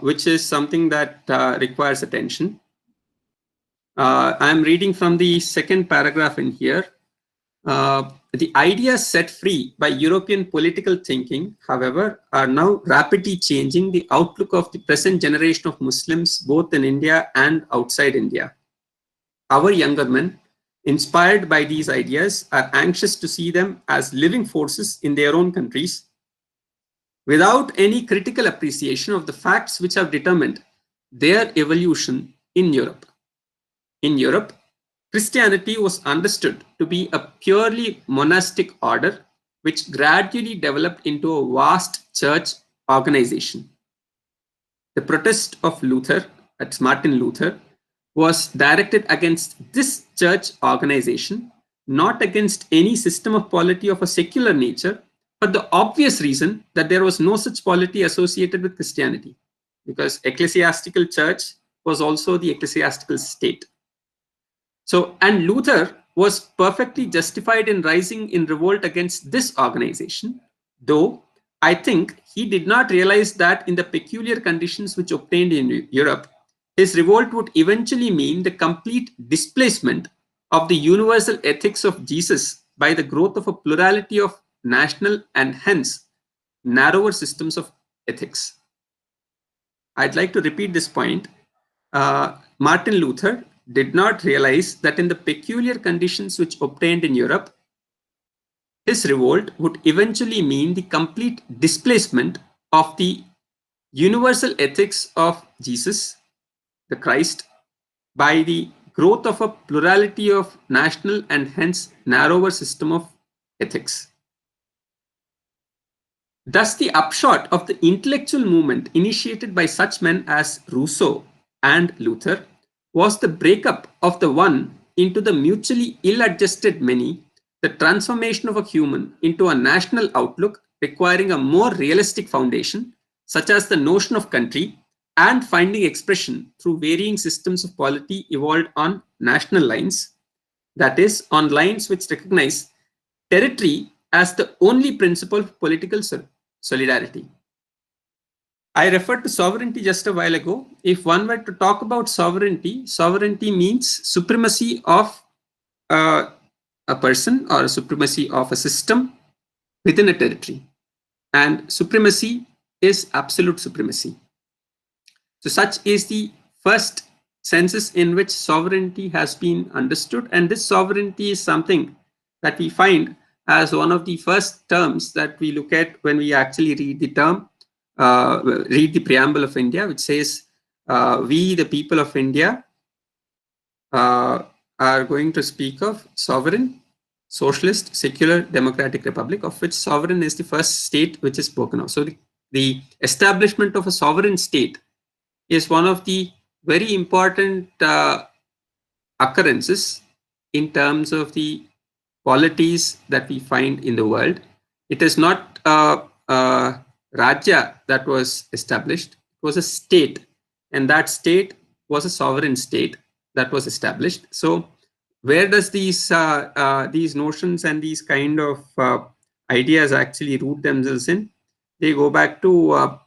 which is something that requires attention. I'm reading from the second paragraph in here. The ideas set free by European political thinking, however, are now rapidly changing the outlook of the present generation of Muslims, both in India and outside India. Our younger men, inspired by these ideas, are anxious to see them as living forces in their own countries, without any critical appreciation of the facts which have determined their evolution in Europe. In Europe, Christianity was understood to be a purely monastic order which gradually developed into a vast church organization. The protest of Luther, that's Martin Luther, was directed against this church organization, not against any system of polity of a secular nature, for the obvious reason that there was no such polity associated with Christianity, because ecclesiastical church was also the ecclesiastical state. So, and Luther was perfectly justified in rising in revolt against this organization, though I think he did not realize that in the peculiar conditions which obtained in Europe, his revolt would eventually mean the complete displacement of the universal ethics of Jesus by the growth of a plurality of national and hence narrower systems of ethics. I'd like to repeat this point. Martin Luther did not realize that in the peculiar conditions which obtained in Europe, his revolt would eventually mean the complete displacement of the universal ethics of Jesus, the Christ, by the growth of a plurality of national and hence narrower system of ethics. Thus, the upshot of the intellectual movement initiated by such men as Rousseau and Luther was the breakup of the one into the mutually ill-adjusted many, the transformation of a human into a national outlook requiring a more realistic foundation, such as the notion of country, and finding expression through varying systems of polity evolved on national lines, that is, on lines which recognize territory as the only principle of political solidarity. I referred to sovereignty just a while ago. If one were to talk about sovereignty, sovereignty means supremacy of a person or supremacy of a system within a territory. And supremacy is absolute supremacy. So such is the first senses in which sovereignty has been understood. And this sovereignty is something that we find as one of the first terms that we look at when we actually read the term, read the preamble of India, which says, we, the people of India, are going to speak of sovereign, socialist, secular, democratic republic, of which sovereign is the first state which is spoken of. So the establishment of a sovereign state is one of the very important occurrences in terms of the polities that we find in the world. It is not Rājya that was established, it was a state, and that state was a sovereign state that was established. So where does these notions and these kind of ideas actually root themselves in? They go back to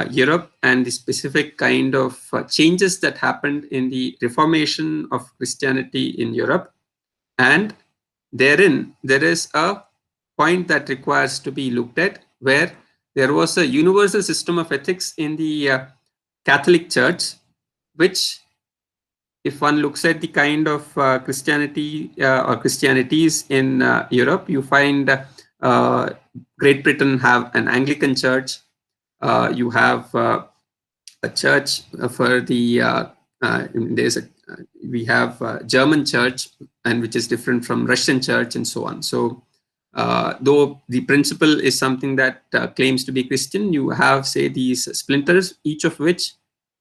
Europe and the specific kind of changes that happened in the Reformation of Christianity in Europe. And therein, there is a point that requires to be looked at, where there was a universal system of ethics in the Catholic Church, which, if one looks at the kind of Christianity or Christianities in Europe, you find Great Britain have an Anglican church. You have a church for the we have German church, and which is different from Russian church and so on. So though the principle is something that claims to be Christian, you have, say, these splinters, each of which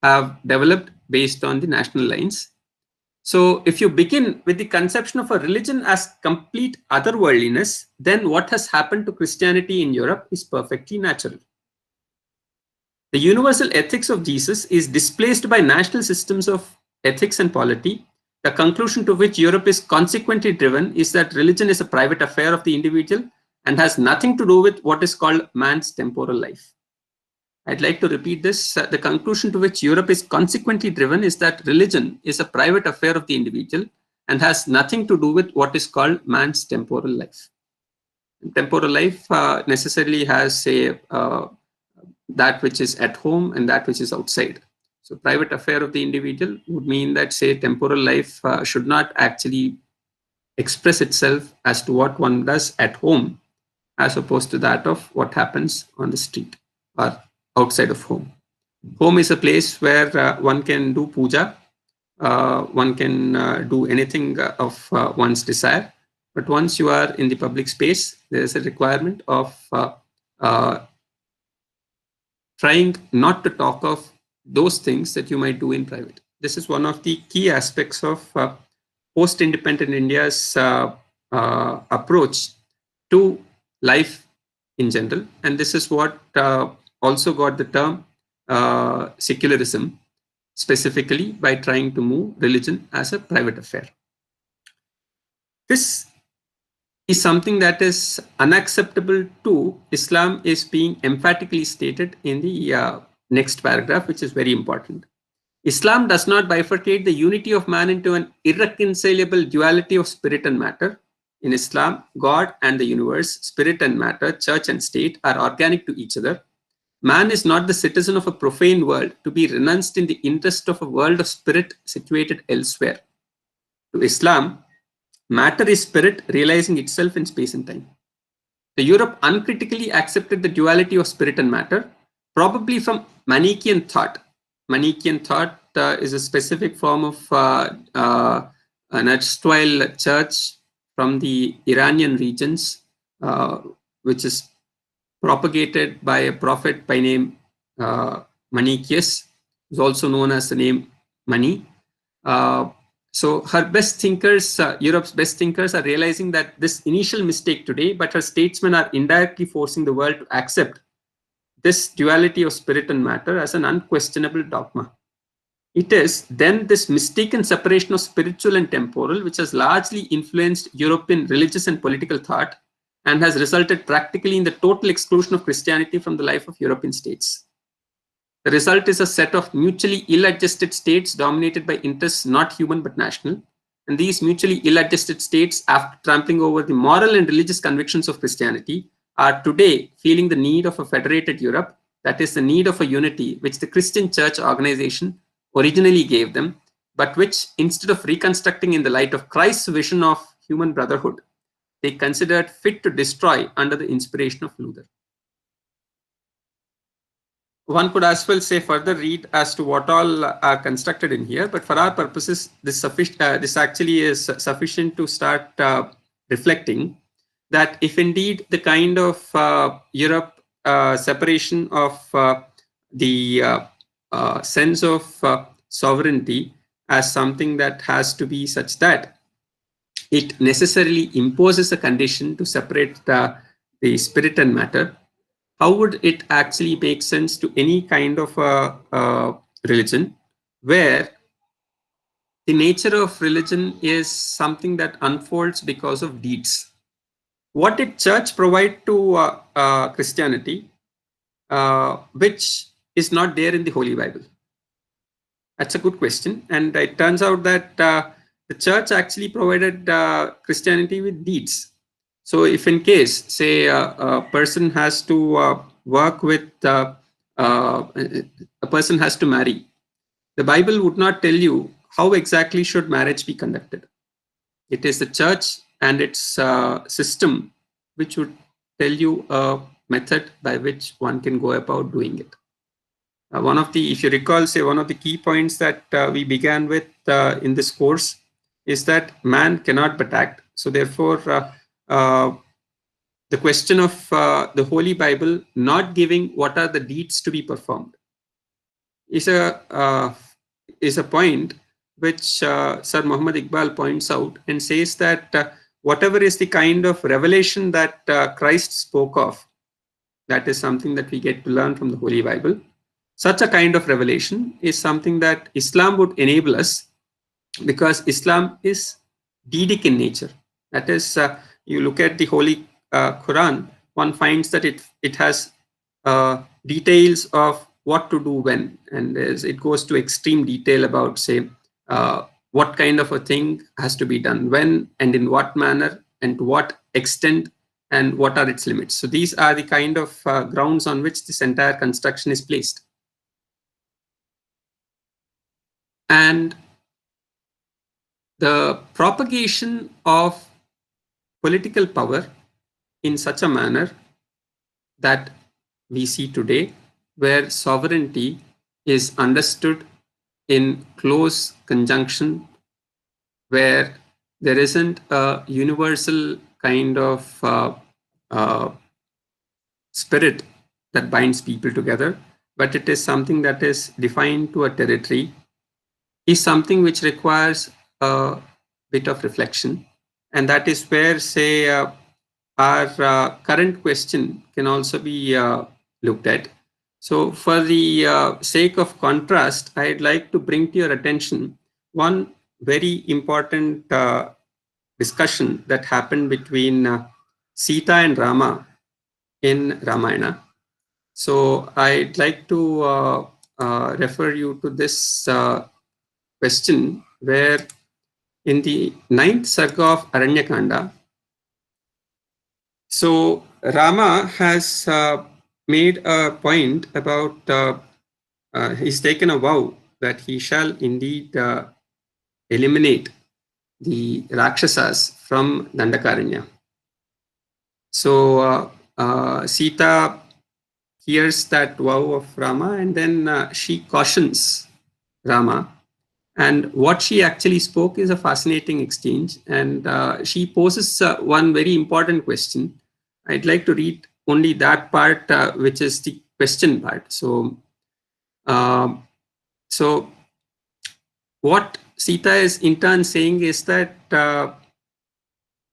have developed based on the national lines. So if you begin with the conception of a religion as complete otherworldliness, then what has happened to Christianity in Europe is perfectly natural. The universal ethics of Jesus is displaced by national systems of ethics and polity. The conclusion to which Europe is consequently driven is that religion is a private affair of the individual and has nothing to do with what is called man's temporal life. I'd like to repeat this. The conclusion to which Europe is consequently driven is that religion is a private affair of the individual and has nothing to do with what is called man's temporal life. Temporal life necessarily has, say, that which is at home and that which is outside. So private affair of the individual would mean that, say, temporal life should not actually express itself as to what one does at home, as opposed to that of what happens on the street or outside of home. Home is a place where one can do puja, one can do anything of one's desire. But once you are in the public space, there is a requirement of trying not to talk of those things that you might do in private. This is one of the key aspects of post-independent India's approach to life in general. And this is what also got the term secularism, specifically by trying to move religion as a private affair. This is something that is unacceptable to Islam, is being emphatically stated in the next paragraph, which is very important. Islam does not bifurcate the unity of man into an irreconcilable duality of spirit and matter. In Islam, God and the universe, spirit and matter, church and state are organic to each other. Man is not the citizen of a profane world to be renounced in the interest of a world of spirit situated elsewhere. To Islam, matter is spirit realizing itself in space and time. The Europe uncritically accepted the duality of spirit and matter, probably from Manichaean thought. Manichaean thought is a specific form of an erstwhile church from the Iranian regions, which is propagated by a prophet by name Manichaeus, who is also known as the name Mani. So her best thinkers, Europe's best thinkers, are realizing that this initial mistake today, but her statesmen are indirectly forcing the world to accept this duality of spirit and matter as an unquestionable dogma. It is then this mistaken separation of spiritual and temporal which has largely influenced European religious and political thought and has resulted practically in the total exclusion of Christianity from the life of European states. The result is a set of mutually ill-adjusted states dominated by interests not human but national. And these mutually ill-adjusted states, after trampling over the moral and religious convictions of Christianity, are today feeling the need of a federated Europe, that is, the need of a unity which the Christian church organization originally gave them, but which, instead of reconstructing in the light of Christ's vision of human brotherhood, they considered fit to destroy under the inspiration of Luther. One could as well say further read as to what all are constructed in here, but for our purposes, this actually is sufficient to start reflecting that if indeed the kind of Europe separation of the sense of sovereignty as something that has to be such that it necessarily imposes a condition to separate the spirit and matter, how would it actually make sense to any kind of a religion where the nature of religion is something that unfolds because of deeds? What did church provide to Christianity, which is not there in the Holy Bible? That's a good question. And it turns out that the church actually provided Christianity with deeds. So if in case, say, a person has to work with, a person has to marry, the Bible would not tell you how exactly should marriage be conducted. It is the church and its system which would tell you a method by which one can go about doing it. One of the, if you recall, say, one of the key points that we began with in this course is that man cannot but act. So therefore, the question of the Holy Bible not giving what are the deeds to be performed is a point which Sir Muhammad Iqbal points out and says that whatever is the kind of revelation that Christ spoke of, that is something that we get to learn from the Holy Bible. Such a kind of revelation is something that Islam would enable us, because Islam is deedic in nature. That is, you look at the Holy Quran, one finds that it has details of what to do when, and it goes to extreme detail about, say, what kind of a thing has to be done, when and in what manner and to what extent, and what are its limits. So these are the kind of grounds on which this entire construction is placed. And the propagation of political power in such a manner that we see today, where sovereignty is understood in close conjunction, where there isn't a universal kind of spirit that binds people together, but it is something that is defined to a territory, is something which requires a bit of reflection. And that is where, say, our current question can also be looked at. So for the sake of contrast, I'd like to bring to your attention one very important discussion that happened between Sita and Rama in Ramayana. So I'd like to refer you to this question, where in the 9th Sarga of Aranyakanda, so Rama has made a point about, he's taken a vow that he shall indeed eliminate the Rakshasas from Dandakaranya. So Sita hears that vow of Rama, and then she cautions Rama. And what she actually spoke is a fascinating exchange. And she poses one very important question. I'd like to read only that part, which is the question part. So, what Sita is in turn saying is that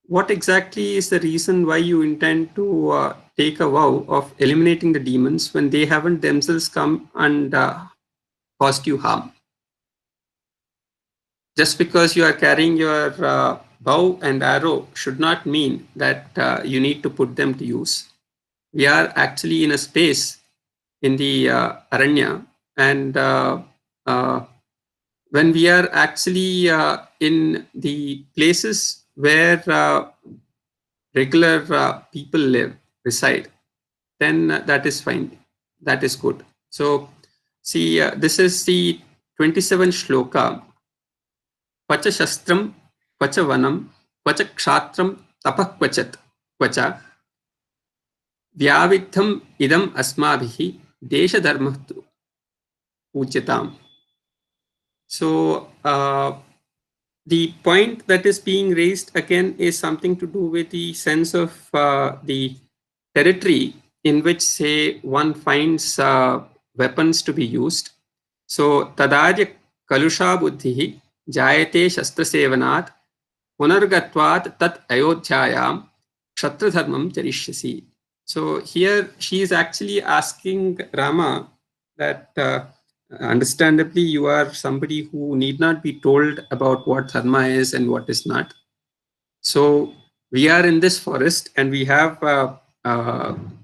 what exactly is the reason why you intend to take a vow of eliminating the demons when they haven't themselves come and caused you harm? Just because you are carrying your bow and arrow should not mean that you need to put them to use. We are actually in a space in the Aranya, and when we are actually in the places where regular people reside, then that is fine. That is good. So see, this is the 27th shloka. Pacha shastram, pacha vanam, pacha kshatram, tapah kvachat, kvacha, vyavidham idam asmabhihi, desha dharmatu pujyatam. So the point that is being raised again is something to do with the sense of the territory in which, say, one finds weapons to be used. So tadarya kalusha buddhihi jayate shastra sevanat punargatvat tat ayodhyayam kshetra dharmam charishyasi. So here she is actually asking Rama that understandably you are somebody who need not be told about what dharma is and what is not. So we are in this forest and we have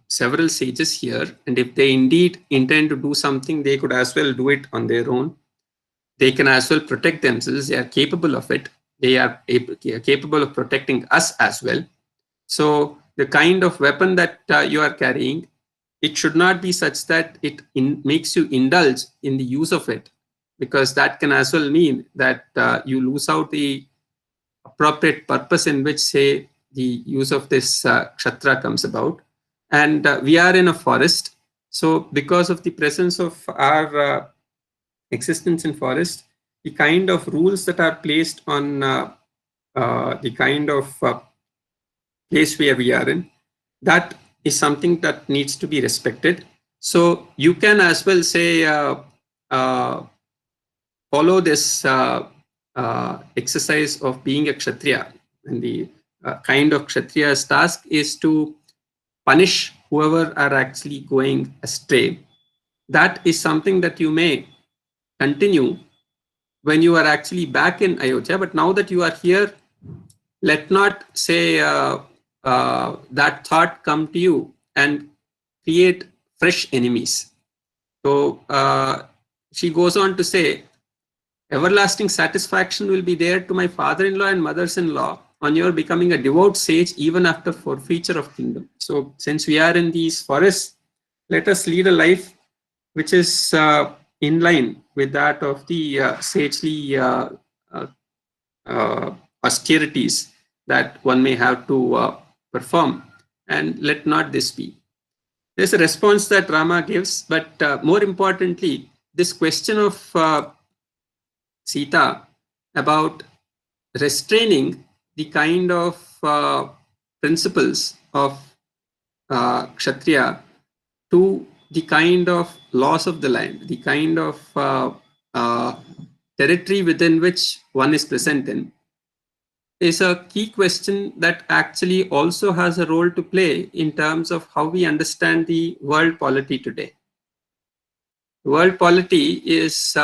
several sages here, and if they indeed intend to do something, they could as well do it on their own. They can as well protect themselves. They are capable of it. They are capable of protecting us as well. So the kind of weapon that you are carrying, it should not be such that it makes you indulge in the use of it, because that can as well mean that you lose out the appropriate purpose in which, say, the use of this kshetra comes about. And we are in a forest. So because of the presence of our existence in forest, the kind of rules that are placed on the kind of place where we are in, that is something that needs to be respected. So you can as well say follow this exercise of being a kshatriya, and the kind of kshatriya's task is to punish whoever are actually going astray. That is something that you may continue when you are actually back in Ayodhya. But now that you are here, let not say that thought come to you and create fresh enemies. So she goes on to say, everlasting satisfaction will be there to my father-in-law and mothers-in-law on your becoming a devout sage even after forfeiture of kingdom. So since we are in these forests, let us lead a life which is in line with that of the sagely austerities that one may have to perform, and let not this be. There's a response that Rama gives, but more importantly, this question of Sita about restraining the kind of principles of Kshatriya to the kind of laws of the land, the kind of territory within which one is present in, is a key question that actually also has a role to play in terms of how we understand the world polity today. World polity is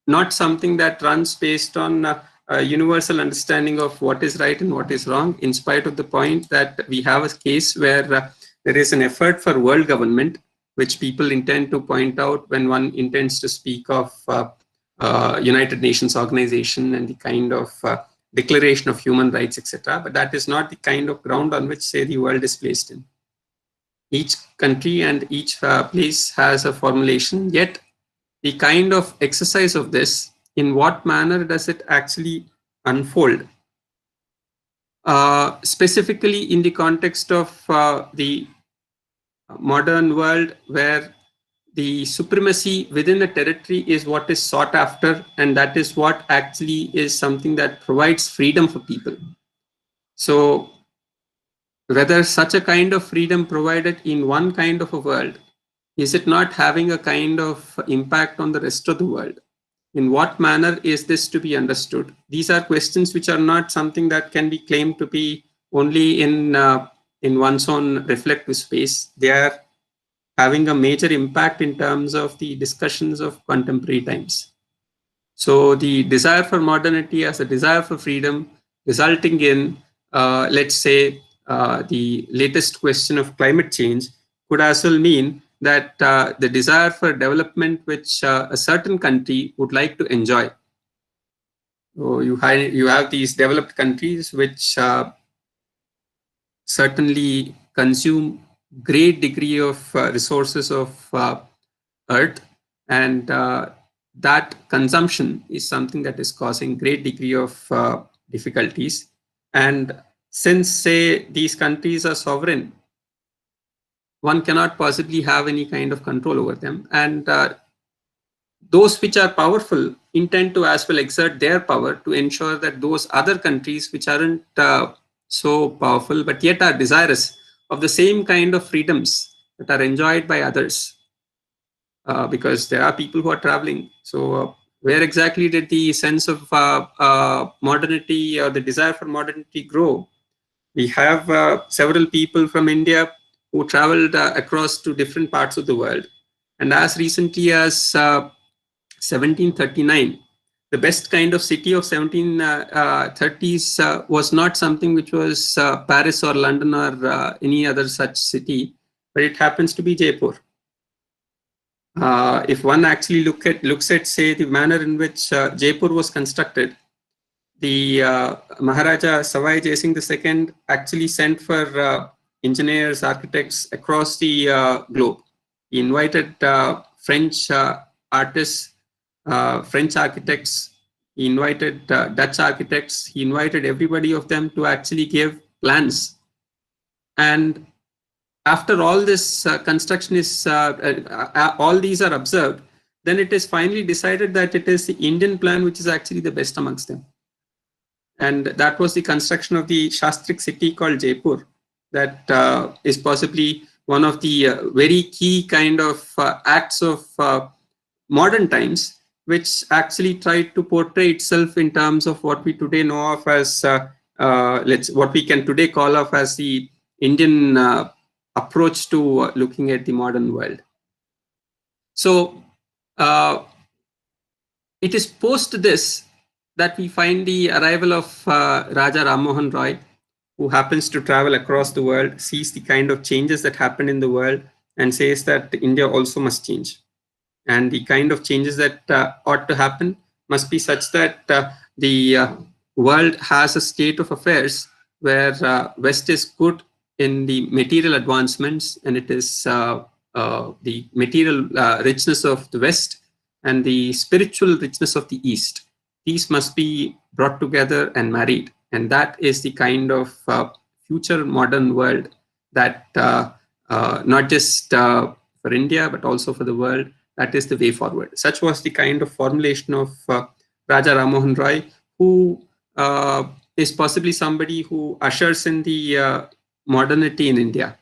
not something that runs based on a universal understanding of what is right and what is wrong, in spite of the point that we have a case where there is an effort for world government, which people intend to point out when one intends to speak of United Nations organization and the kind of declaration of human rights, etc. But that is not the kind of ground on which, say, the world is placed in. Each country and each place has a formulation, yet the kind of exercise of this, in what manner does it actually unfold? Specifically in the context of the modern world, where the supremacy within the territory is what is sought after, and that is what actually is something that provides freedom for people. So whether such a kind of freedom provided in one kind of a world, is it not having a kind of impact on the rest of the world? In what manner is this to be understood? These are questions which are not something that can be claimed to be only in one's own reflective space. They are having a major impact in terms of the discussions of contemporary times. So the desire for modernity as a desire for freedom, resulting in, let's say, the latest question of climate change, could as well mean that the desire for development which a certain country would like to enjoy. So you have these developed countries which certainly consume great degree of resources of earth, and that consumption is something that is causing great degree of difficulties. And since, say, these countries are sovereign, one cannot possibly have any kind of control over them, and those which are powerful intend to as well exert their power to ensure that those other countries which aren't so powerful but yet are desirous of the same kind of freedoms that are enjoyed by others, because there are people who are traveling. So where exactly did the sense of modernity or the desire for modernity grow? We have several people from India who traveled across to different parts of the world, and as recently as 1739, the best kind of city of 1730s was not something which was Paris or London or any other such city, but it happens to be Jaipur. If one actually looks at, say, the manner in which Jaipur was constructed, the Maharaja Savai Jai Singh II actually sent for engineers, architects across the globe. He invited French artists, French architects, he invited Dutch architects, he invited everybody of them to actually give plans. And after all this construction is, all these are observed, then it is finally decided that it is the Indian plan which is actually the best amongst them. And that was the construction of the Shastrik city called Jaipur, that is possibly one of the very key kind of acts of modern times, which actually tried to portray itself in terms of what we today know of as, what we can today call of as the Indian approach to looking at the modern world. So it is post this that we find the arrival of Raja Ram Mohan Roy, who happens to travel across the world, sees the kind of changes that happen in the world, and says that India also must change. And the kind of changes that ought to happen must be such that the world has a state of affairs where West is good in the material advancements, and it is the material richness of the West and the spiritual richness of the East. These must be brought together and married, and that is the kind of future modern world that not just for India but also for the world, that is the way forward. Such was the kind of formulation of Raja Ram Mohan Roy, who is possibly somebody who ushers in the modernity in India.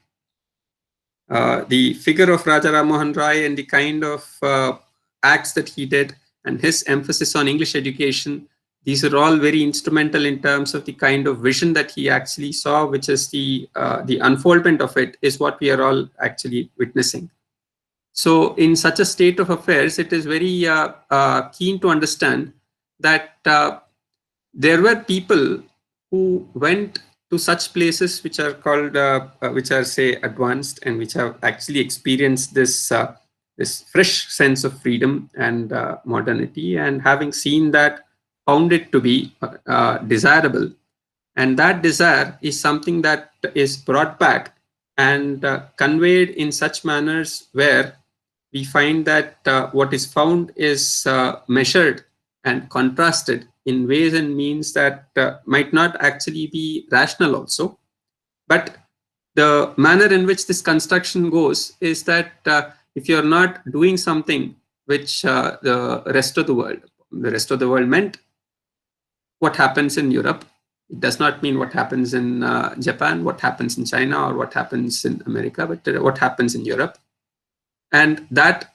The figure of Raja Ram Mohan Roy and the kind of acts that he did and his emphasis on English education, these are all very instrumental in terms of the kind of vision that he actually saw, which is the unfoldment of it is what we are all actually witnessing. So in such a state of affairs, it is very keen to understand that there were people who went to such places which are called, which are say advanced and which have actually experienced this this fresh sense of freedom and modernity, and having seen that, found it to be desirable. And that desire is something that is brought back and conveyed in such manners where we find that what is found is measured and contrasted in ways and means that might not actually be rational also. But the manner in which this construction goes is that if you're not doing something which the rest of the world meant what happens in Europe, it does not mean what happens in Japan, what happens in China, or what happens in America, but what happens in Europe. And that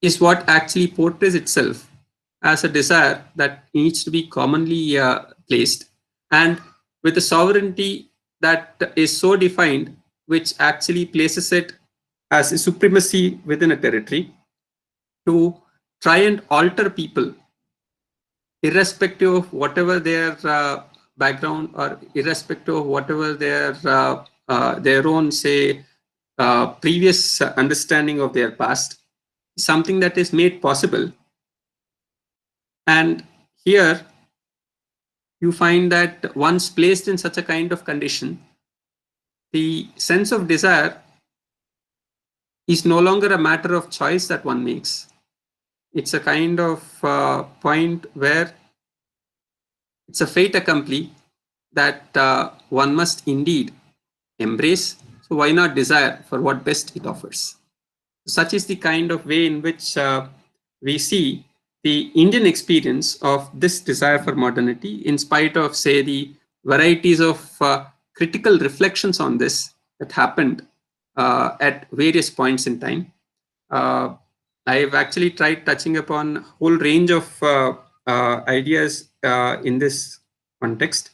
is what actually portrays itself as a desire that needs to be commonly placed, and with a sovereignty that is so defined, which actually places it as a supremacy within a territory to try and alter people, irrespective of whatever their background or irrespective of whatever their own, say, previous understanding of their past, something that is made possible. And here you find that once placed in such a kind of condition, the sense of desire is no longer a matter of choice that one makes. It's a kind of point where it's a fait accompli that one must indeed embrace. So why not desire for what best it offers? Such is the kind of way in which we see the Indian experience of this desire for modernity, in spite of, say, the varieties of critical reflections on this that happened at various points in time. I've actually tried touching upon a whole range of ideas in this context,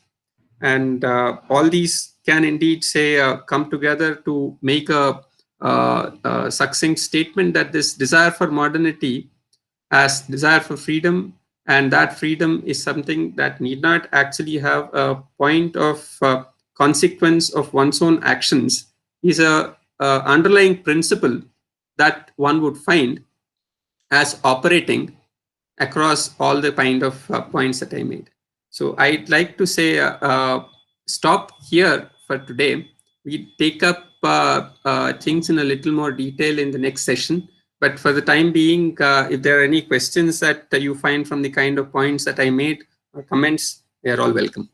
and all these can indeed, say, come together to make a succinct statement that this desire for modernity as desire for freedom, and that freedom is something that need not actually have a point of consequence of one's own actions, is a underlying principle that one would find as operating across all the kind of points that I made. So I'd like to say stop here for today. We take up things in a little more detail in the next session. But for the time being, if there are any questions that you find from the kind of points that I made or comments, they are all welcome.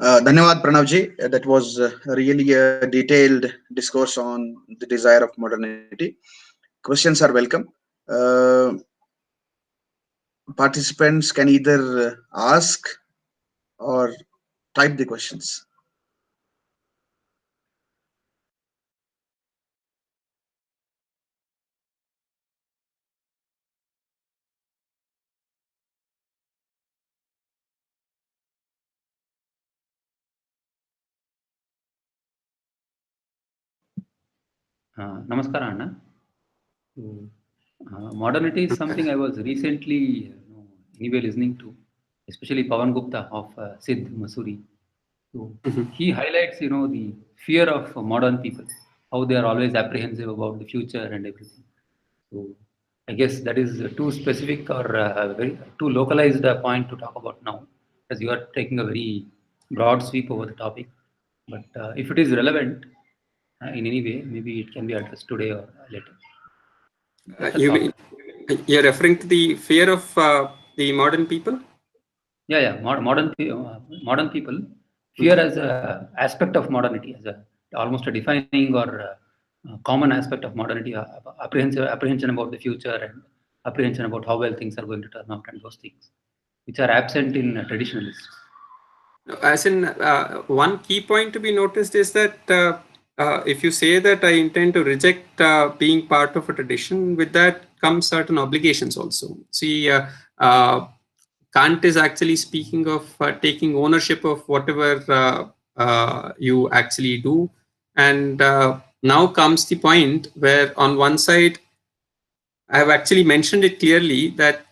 Dhanyawad Pranavji. That was really a detailed discourse on the desire of modernity. Questions are welcome. Participants can either ask or type the questions. Namaskara, Anna. Modernity is something I was recently anyway listening to, especially Pawan Gupta of Siddh, Masuri. So he highlights, the fear of modern people, how they are always apprehensive about the future and everything. So I guess that is too specific or very too localized point to talk about now, as you are taking a very broad sweep over the topic. But if it is relevant in any way, maybe it can be addressed today or later. You're referring to the fear of the modern people? Yeah. Modern people fear as a aspect of modernity, as almost a defining or common aspect of modernity, apprehension about the future and apprehension about how well things are going to turn out, and those things which are absent in traditionalists. As in, one key point to be noticed is that if you say that I intend to reject being part of a tradition, with that comes certain obligations also. See, Kant is actually speaking of taking ownership of whatever you actually do. And now comes the point where on one side, I have actually mentioned it clearly that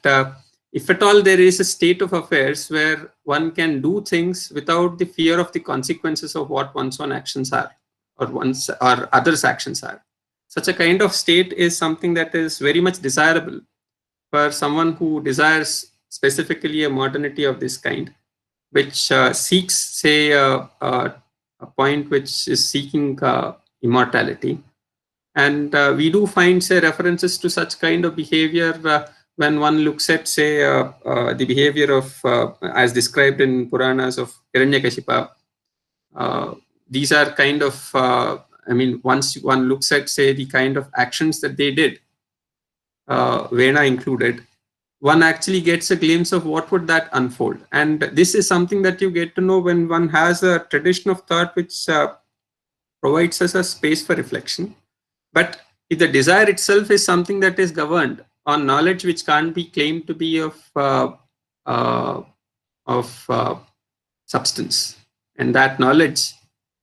if at all there is a state of affairs where one can do things without the fear of the consequences of what one's own actions are or others' actions are, such a kind of state is something that is very much desirable for someone who desires specifically a modernity of this kind, which seeks, say, a point which is seeking immortality. And we do find, say, references to such kind of behavior when one looks at, say, the behavior of, as described in Puranas of Hiranyakashipa. These are kind of, once one looks at, say, the kind of actions that they did, Vena included, one actually gets a glimpse of what would that unfold. And this is something that you get to know when one has a tradition of thought which provides us a space for reflection. But if the desire itself is something that is governed on knowledge which can't be claimed to be of substance, and that knowledge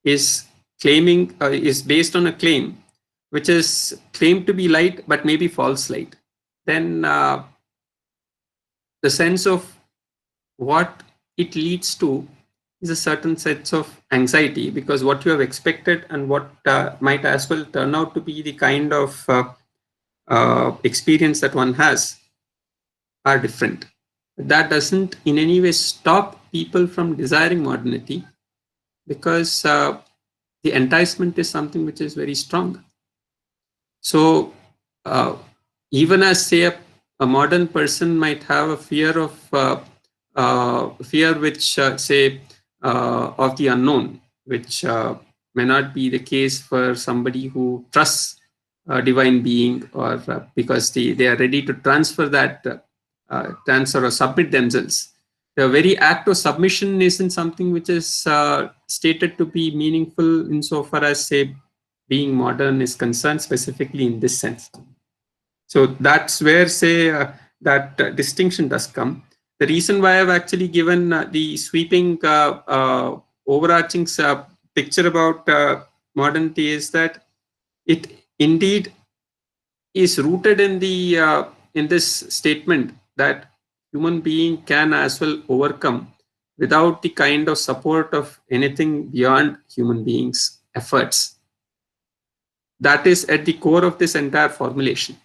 is is based on a claim which is claimed to be light but maybe false light, then the sense of what it leads to is a certain sense of anxiety, because what you have expected and what might as well turn out to be the kind of experience that one has are different. That doesn't in any way stop people from desiring modernity, because the enticement is something which is very strong. So even as, say, a modern person might have a fear of fear which, say, of the unknown, which may not be the case for somebody who trusts a divine being, or because they are ready to transfer that transfer or submit themselves. The very act of submission isn't something which is stated to be meaningful insofar as, say, being modern is concerned, specifically in this sense. So that's where, say, that distinction does come. The reason why I've actually given the sweeping overarching picture about modernity is that it indeed is rooted in the in this statement that human being can as well overcome without the kind of support of anything beyond human beings' efforts. That is at the core of this entire formulation.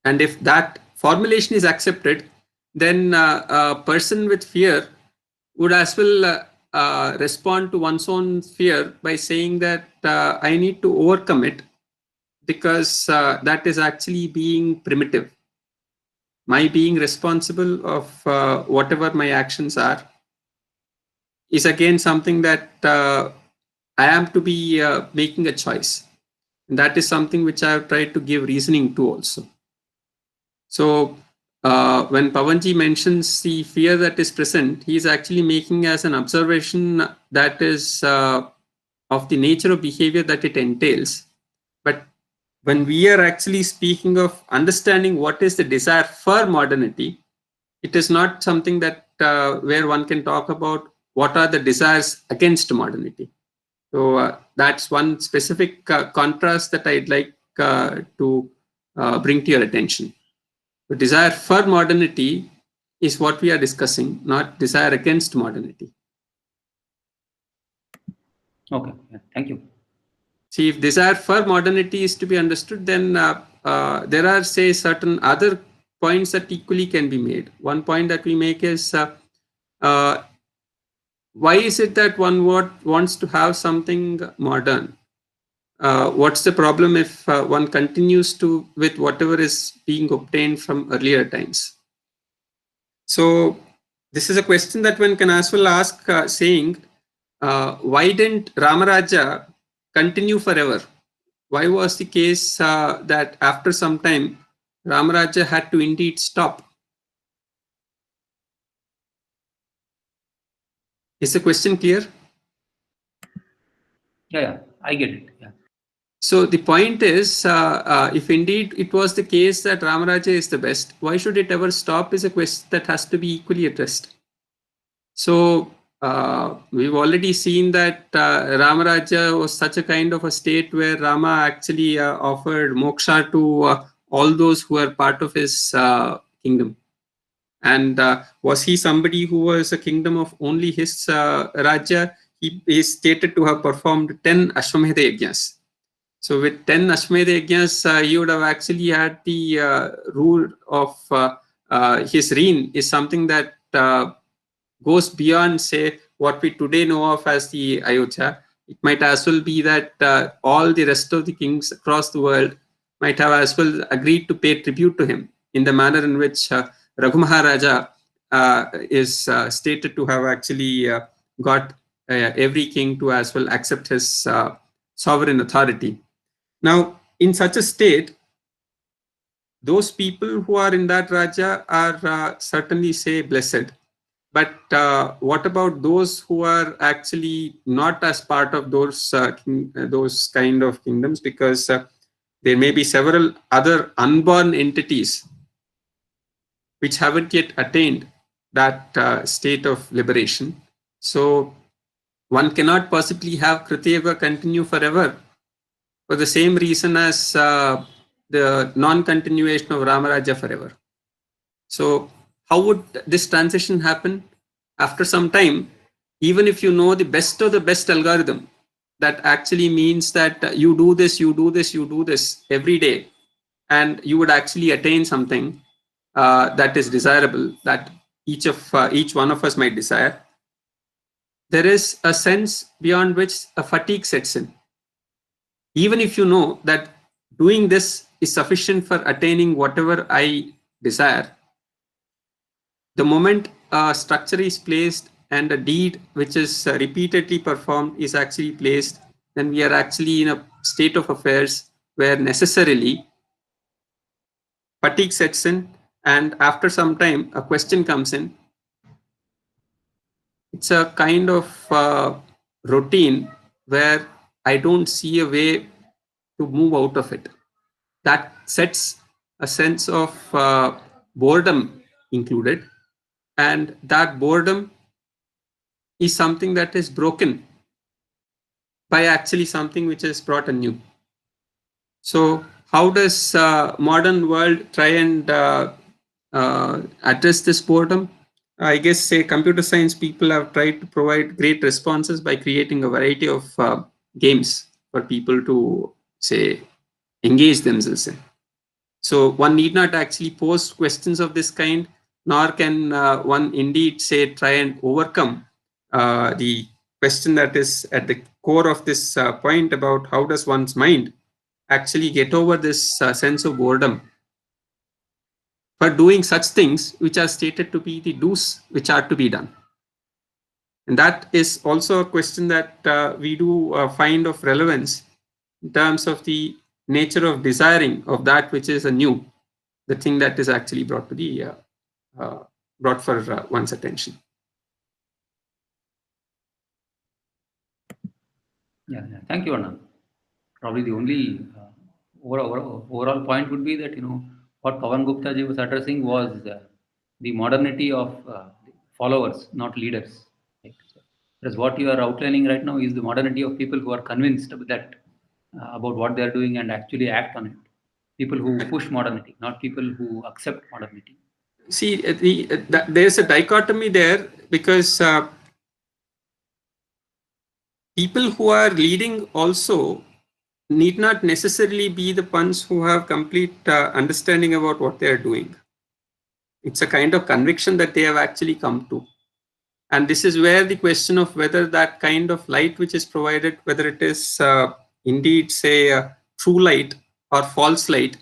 And if that formulation is accepted, then a person with fear would as well respond to one's own fear by saying that I need to overcome it, because that is actually being primitive. My being responsible of whatever my actions are is again something that I am to be making a choice. And that is something which I have tried to give reasoning to also. So when Pavanji mentions the fear that is present, he is actually making as an observation that is of the nature of behavior that it entails. But when we are actually speaking of understanding what is the desire for modernity, it is not something that where one can talk about what are the desires against modernity. So that's one specific contrast that I'd like to bring to your attention. The desire for modernity is what we are discussing, not desire against modernity. Okay, yeah, thank you. See, if desire for modernity is to be understood, then there are, say, certain other points that equally can be made. One point that we make is, why is it that one wants to have something modern? What's the problem if one continues with whatever is being obtained from earlier times? So this is a question that one can as well ask, saying, why didn't Rama Rājya continue forever? Why was the case that after some time Rama Rājya had to indeed stop? Is the question clear? Yeah, I get it. Yeah. So the point is, if indeed it was the case that Rama Rājya is the best, why should it ever stop is a question that has to be equally addressed. So we've already seen that Rama Rājya was such a kind of a state where Rama actually offered moksha to all those who were part of his kingdom. And was he somebody who was a kingdom of only his Rajya? He is stated to have performed 10 Ashwamedha Yajnas. So with 10 Ashwamedha Yajnas, he would have actually had the rule of his reign is something that goes beyond, say, what we today know of as the Ayodhya. It might as well be that all the rest of the kings across the world might have as well agreed to pay tribute to him in the manner in which Raghu Maharaja is stated to have actually got every king to as well accept his sovereign authority. Now, in such a state, those people who are in that Rajya are certainly, say, blessed. But what about those who are actually not as part of those kind of kingdoms? Because there may be several other unborn entities which haven't yet attained that state of liberation. So one cannot possibly have Kritayuga continue forever for the same reason as the non-continuation of Rama Rājya forever. So how would this transition happen? After some time, even if you know the best of the best algorithm, that actually means that you do this, you do this, you do this every day, and you would actually attain something that is desirable, that each one of us might desire. There is a sense beyond which a fatigue sets in. Even if you know that doing this is sufficient for attaining whatever I desire, the moment a structure is placed and a deed which is repeatedly performed is actually placed, then we are actually in a state of affairs where necessarily fatigue sets in, and after some time a question comes in. It's a kind of routine where I don't see a way to move out of it. That sets a sense of boredom included, and that boredom is something that is broken by actually something which is brought anew. So how does modern world try and address this boredom? I guess, say, computer science people have tried to provide great responses by creating a variety of games for people to, say, engage themselves in. So one need not actually pose questions of this kind, nor can one indeed, say, try and overcome the question that is at the core of this point about how does one's mind actually get over this sense of boredom for doing such things which are stated to be the do's which are to be done. And that is also a question that we do find of relevance in terms of the nature of desiring of that which is anew, the thing that is actually brought to the brought for one's attention. Yeah. Thank you, Anand. Probably the only overall point would be that, what Pawan Gupta ji was addressing was the modernity of followers, not leaders. Right? So, whereas what you are outlining right now is the modernity of people who are convinced that about what they are doing and actually act on it. People who push modernity, not people who accept modernity. See, there's a dichotomy there, because people who are leading also need not necessarily be the ones who have complete understanding about what they are doing. It's a kind of conviction that they have actually come to. And this is where the question of whether that kind of light which is provided, whether it is indeed, say, true light or false light,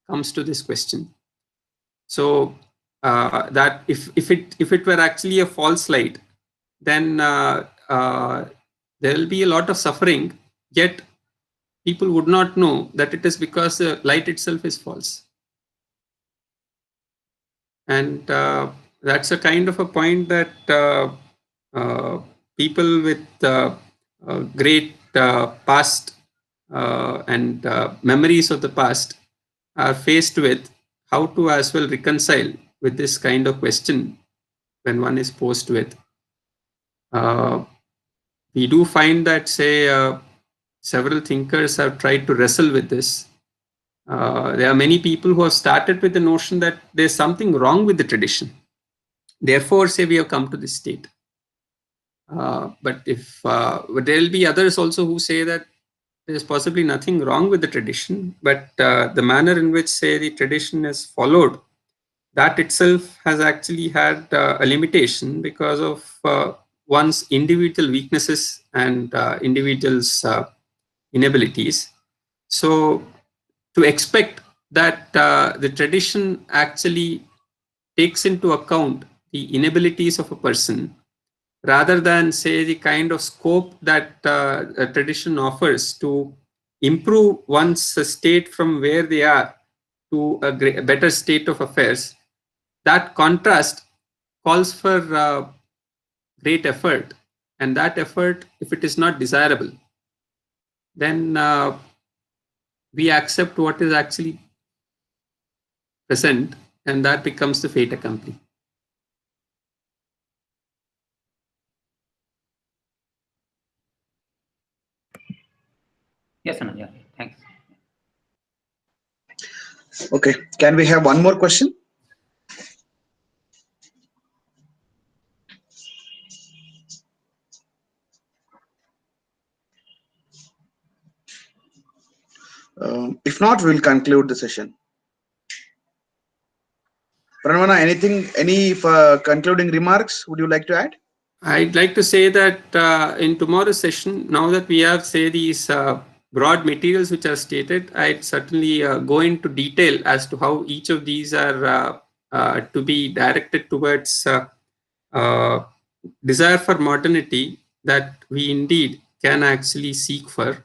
comes to this question. So that if it were actually a false light, then there will be a lot of suffering, yet people would not know that it is because the light itself is false. And that's a kind of a point that people with great past and memories of the past are faced with, how to as well reconcile with this kind of question when one is posed with. We do find that, say, several thinkers have tried to wrestle with this. There are many people who have started with the notion that there's something wrong with the tradition. Therefore, say, we have come to this state. But there will be others also who say that there's possibly nothing wrong with the tradition, but the manner in which, say, the tradition is followed, that itself has actually had a limitation because of one's individual weaknesses and individuals' inabilities. So to expect that the tradition actually takes into account the inabilities of a person, rather than, say, the kind of scope that a tradition offers to improve one's state from where they are to a better state of affairs, that contrast calls for great effort. And that effort, if it is not desirable, then we accept what is actually present, and that becomes the fait accompli. Yes, Anand, yeah, thanks. Okay, can we have one more question? If not, we'll conclude the session. Pranava, any concluding remarks would you like to add? I'd like to say that in tomorrow's session, now that we have, say, these broad materials which are stated, I'd certainly go into detail as to how each of these are to be directed towards desire for modernity that we indeed can actually seek for,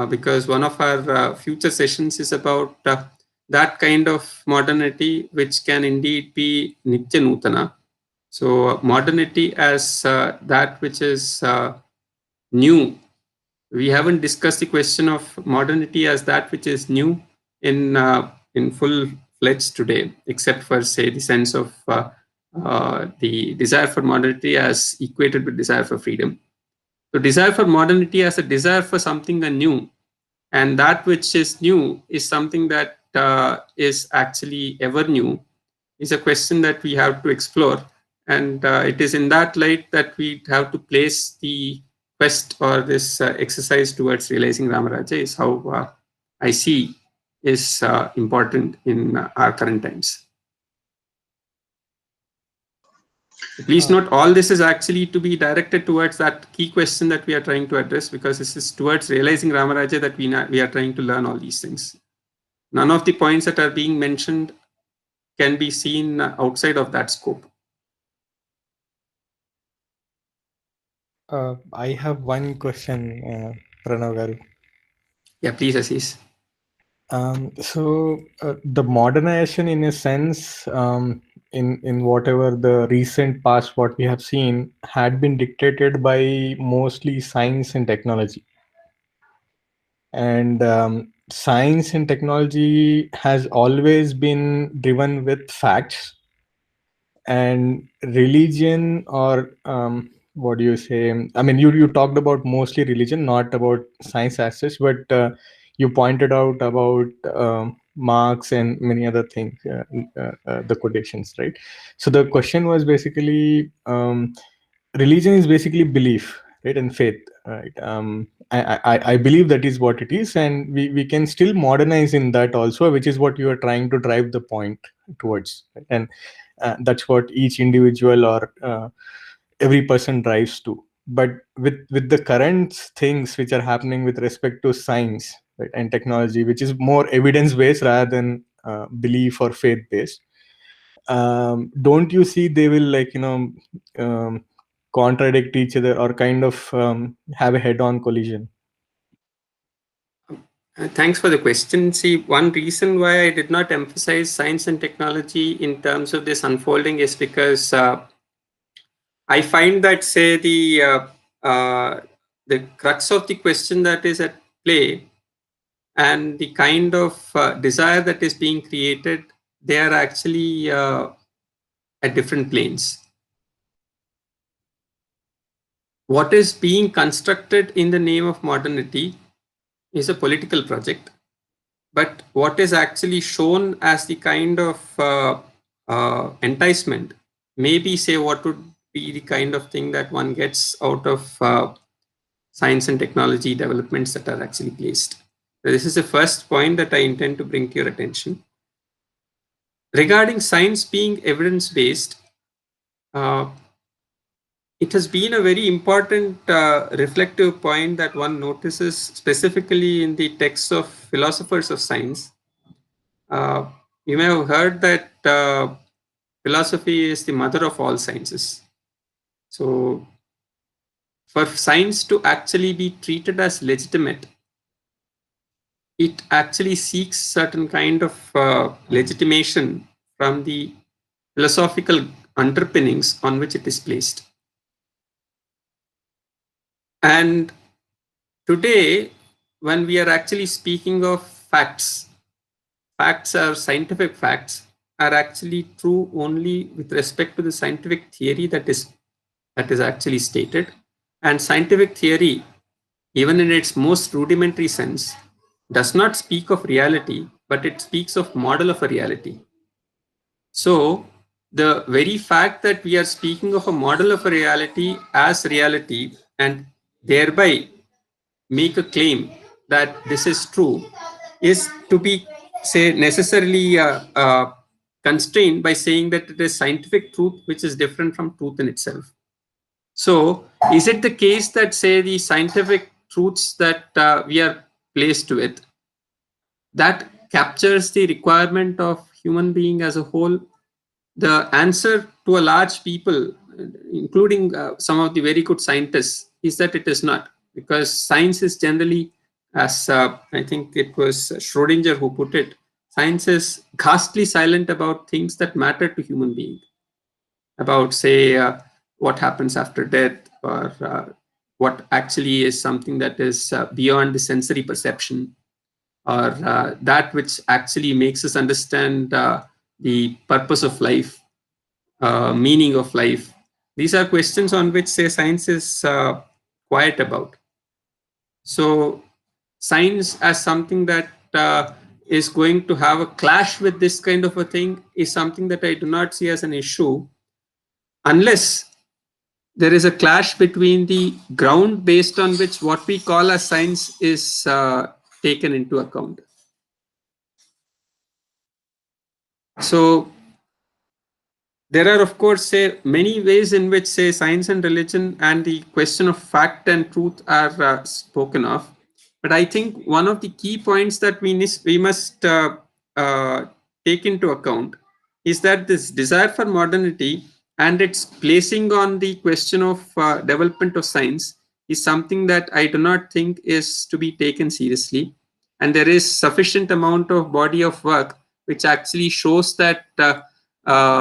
because one of our future sessions is about that kind of modernity which can indeed be Nitya Nutana. So modernity as that which is new. We haven't discussed the question of modernity as that which is new in full-fledged today, except for, say, the sense of the desire for modernity as equated with desire for freedom. So desire for modernity as a desire for something new, and that which is new is something that is actually ever new, is a question that we have to explore. And it is in that light that we have to place the quest or this exercise towards realizing Rama Rājya, is how I see is important in our current times. Please note, all this is actually to be directed towards that key question that we are trying to address, because this is towards realizing Rama Rājya that we are trying to learn all these things. None of the points that are being mentioned can be seen outside of that scope. I have one question, Pranav garu. Yeah, please, Ashish. So the modernization, in a sense, in whatever the recent past, what we have seen, had been dictated by mostly science and technology. And science and technology has always been driven with facts, and religion, or what do you say? I mean, you talked about mostly religion, not about science as such, but you pointed out about Marx and many other things, the quotations, right? So the question was basically, religion is basically belief, right, and faith, right? I believe that is what it is, and we can still modernize in that also, which is what you are trying to drive the point towards, right? And that's what each individual or every person drives to. But with the current things which are happening with respect to science, right, and technology, which is more evidence based rather than belief or faith based, don't you see they will, like, contradict each other or kind of have a head-on collision? Thanks for the question. See, one reason why I did not emphasize science and technology in terms of this unfolding is because I find that, say, the crux of the question that is at play and the kind of desire that is being created, they are actually at different planes. What is being constructed in the name of modernity is a political project, but what is actually shown as the kind of enticement, maybe, say, what would be the kind of thing that one gets out of science and technology developments that are actually placed. So this is the first point that I intend to bring to your attention. Regarding science being evidence-based, it has been a very important reflective point that one notices specifically in the texts of philosophers of science. You may have heard that philosophy is the mother of all sciences. So for science to actually be treated as legitimate, it actually seeks certain kind of legitimation from the philosophical underpinnings on which it is placed. And today, when we are actually speaking of facts, facts are scientific facts, are actually true only with respect to the scientific theory that is actually stated. And scientific theory, even in its most rudimentary sense, does not speak of reality, but it speaks of model of a reality. So the very fact that we are speaking of a model of a reality as reality and thereby make a claim that this is true is to be, say, necessarily constrained by saying that it is scientific truth which is different from truth in itself. So is it the case that, say, the scientific truths that we are placed with, that captures the requirement of human being as a whole? The answer to a large people, including some of the very good scientists, is that it is not, because science is generally, as I think it was Schrödinger who put it, science is ghastly silent about things that matter to human beings, about, say, what happens after death, or what actually is something that is beyond the sensory perception, or that which actually makes us understand the purpose of life, meaning of life. These are questions on which, say, science is quiet about. So science as something that is going to have a clash with this kind of a thing is something that I do not see as an issue, unless there is a clash between the ground based on which what we call as science is taken into account. So there are, of course, say, many ways in which, say, science and religion and the question of fact and truth are spoken of. But I think one of the key points that we must take into account is that this desire for modernity and its placing on the question of development of science is something that I do not think is to be taken seriously. And there is sufficient amount of body of work which actually shows that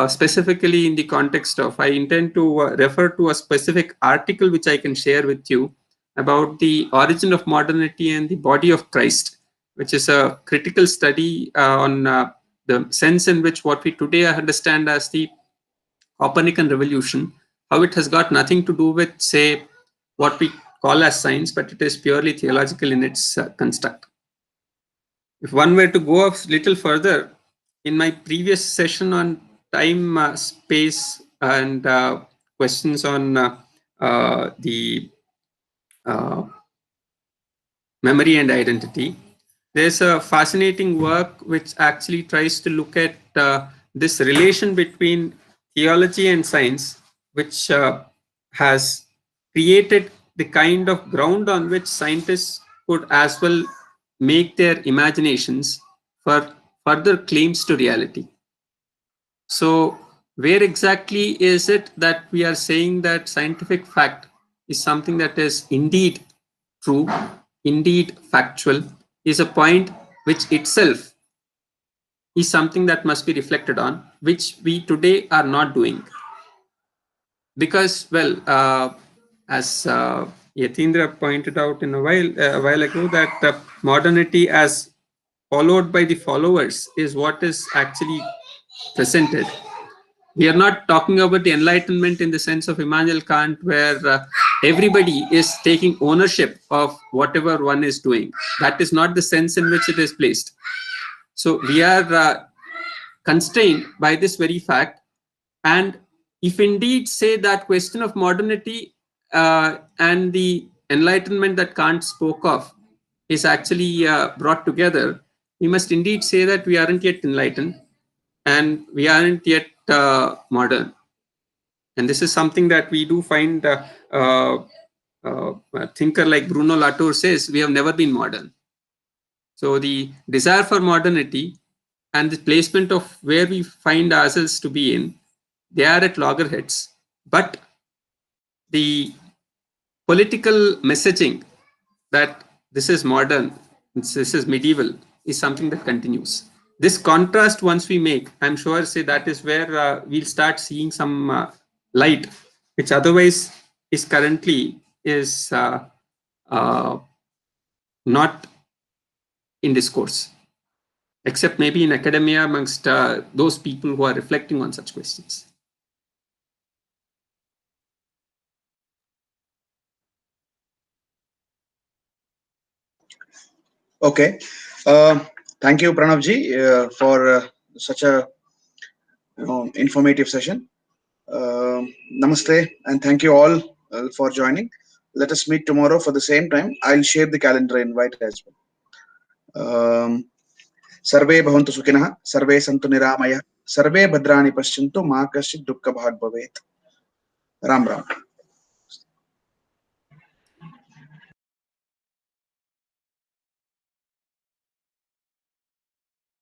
specifically in the context of, I intend to refer to a specific article which I can share with you about the origin of modernity and the body of Christ, which is a critical study on the sense in which what we today understand as the Copernican revolution, how it has got nothing to do with, say, what we call as science, but it is purely theological in its construct. If one were to go a little further, in my previous session on time, space, and questions on the memory and identity. There's a fascinating work which actually tries to look at this relation between theology and science, which has created the kind of ground on which scientists could as well make their imaginations for further claims to reality. So where exactly is it that we are saying that scientific fact is something that is indeed true, indeed factual, is a point which itself is something that must be reflected on, which we today are not doing. Because, well, as Yatindra pointed out a while ago, that modernity as followed by the followers is what is actually presented. We are not talking about the enlightenment in the sense of Immanuel Kant, where everybody is taking ownership of whatever one is doing. That is not the sense in which it is placed. So we are constrained by this very fact. And if indeed say that question of modernity and the enlightenment that Kant spoke of is actually brought together, we must indeed say that we aren't yet enlightened and we aren't yet modern. And this is something that we do find a thinker like Bruno Latour says, we have never been modern. So the desire for modernity and the placement of where we find ourselves to be in, they are at loggerheads. But the political messaging that this is modern, this is medieval, is something that continues. This contrast, once we make, I'm sure, say that is where we'll start seeing some light, which otherwise is currently is not in discourse, except maybe in academia amongst those people who are reflecting on such questions. Okay. Thank you, Pranavji, for such a informative session. Namaste, and thank you all for joining. Let us meet tomorrow for the same time. I'll share the calendar invite as well. Sarve bhavantu sukhinah, sarve santu niramaya, sarve bhadrani paschyantu ma kaschid dukkha bhag bhavet. Ram Ram.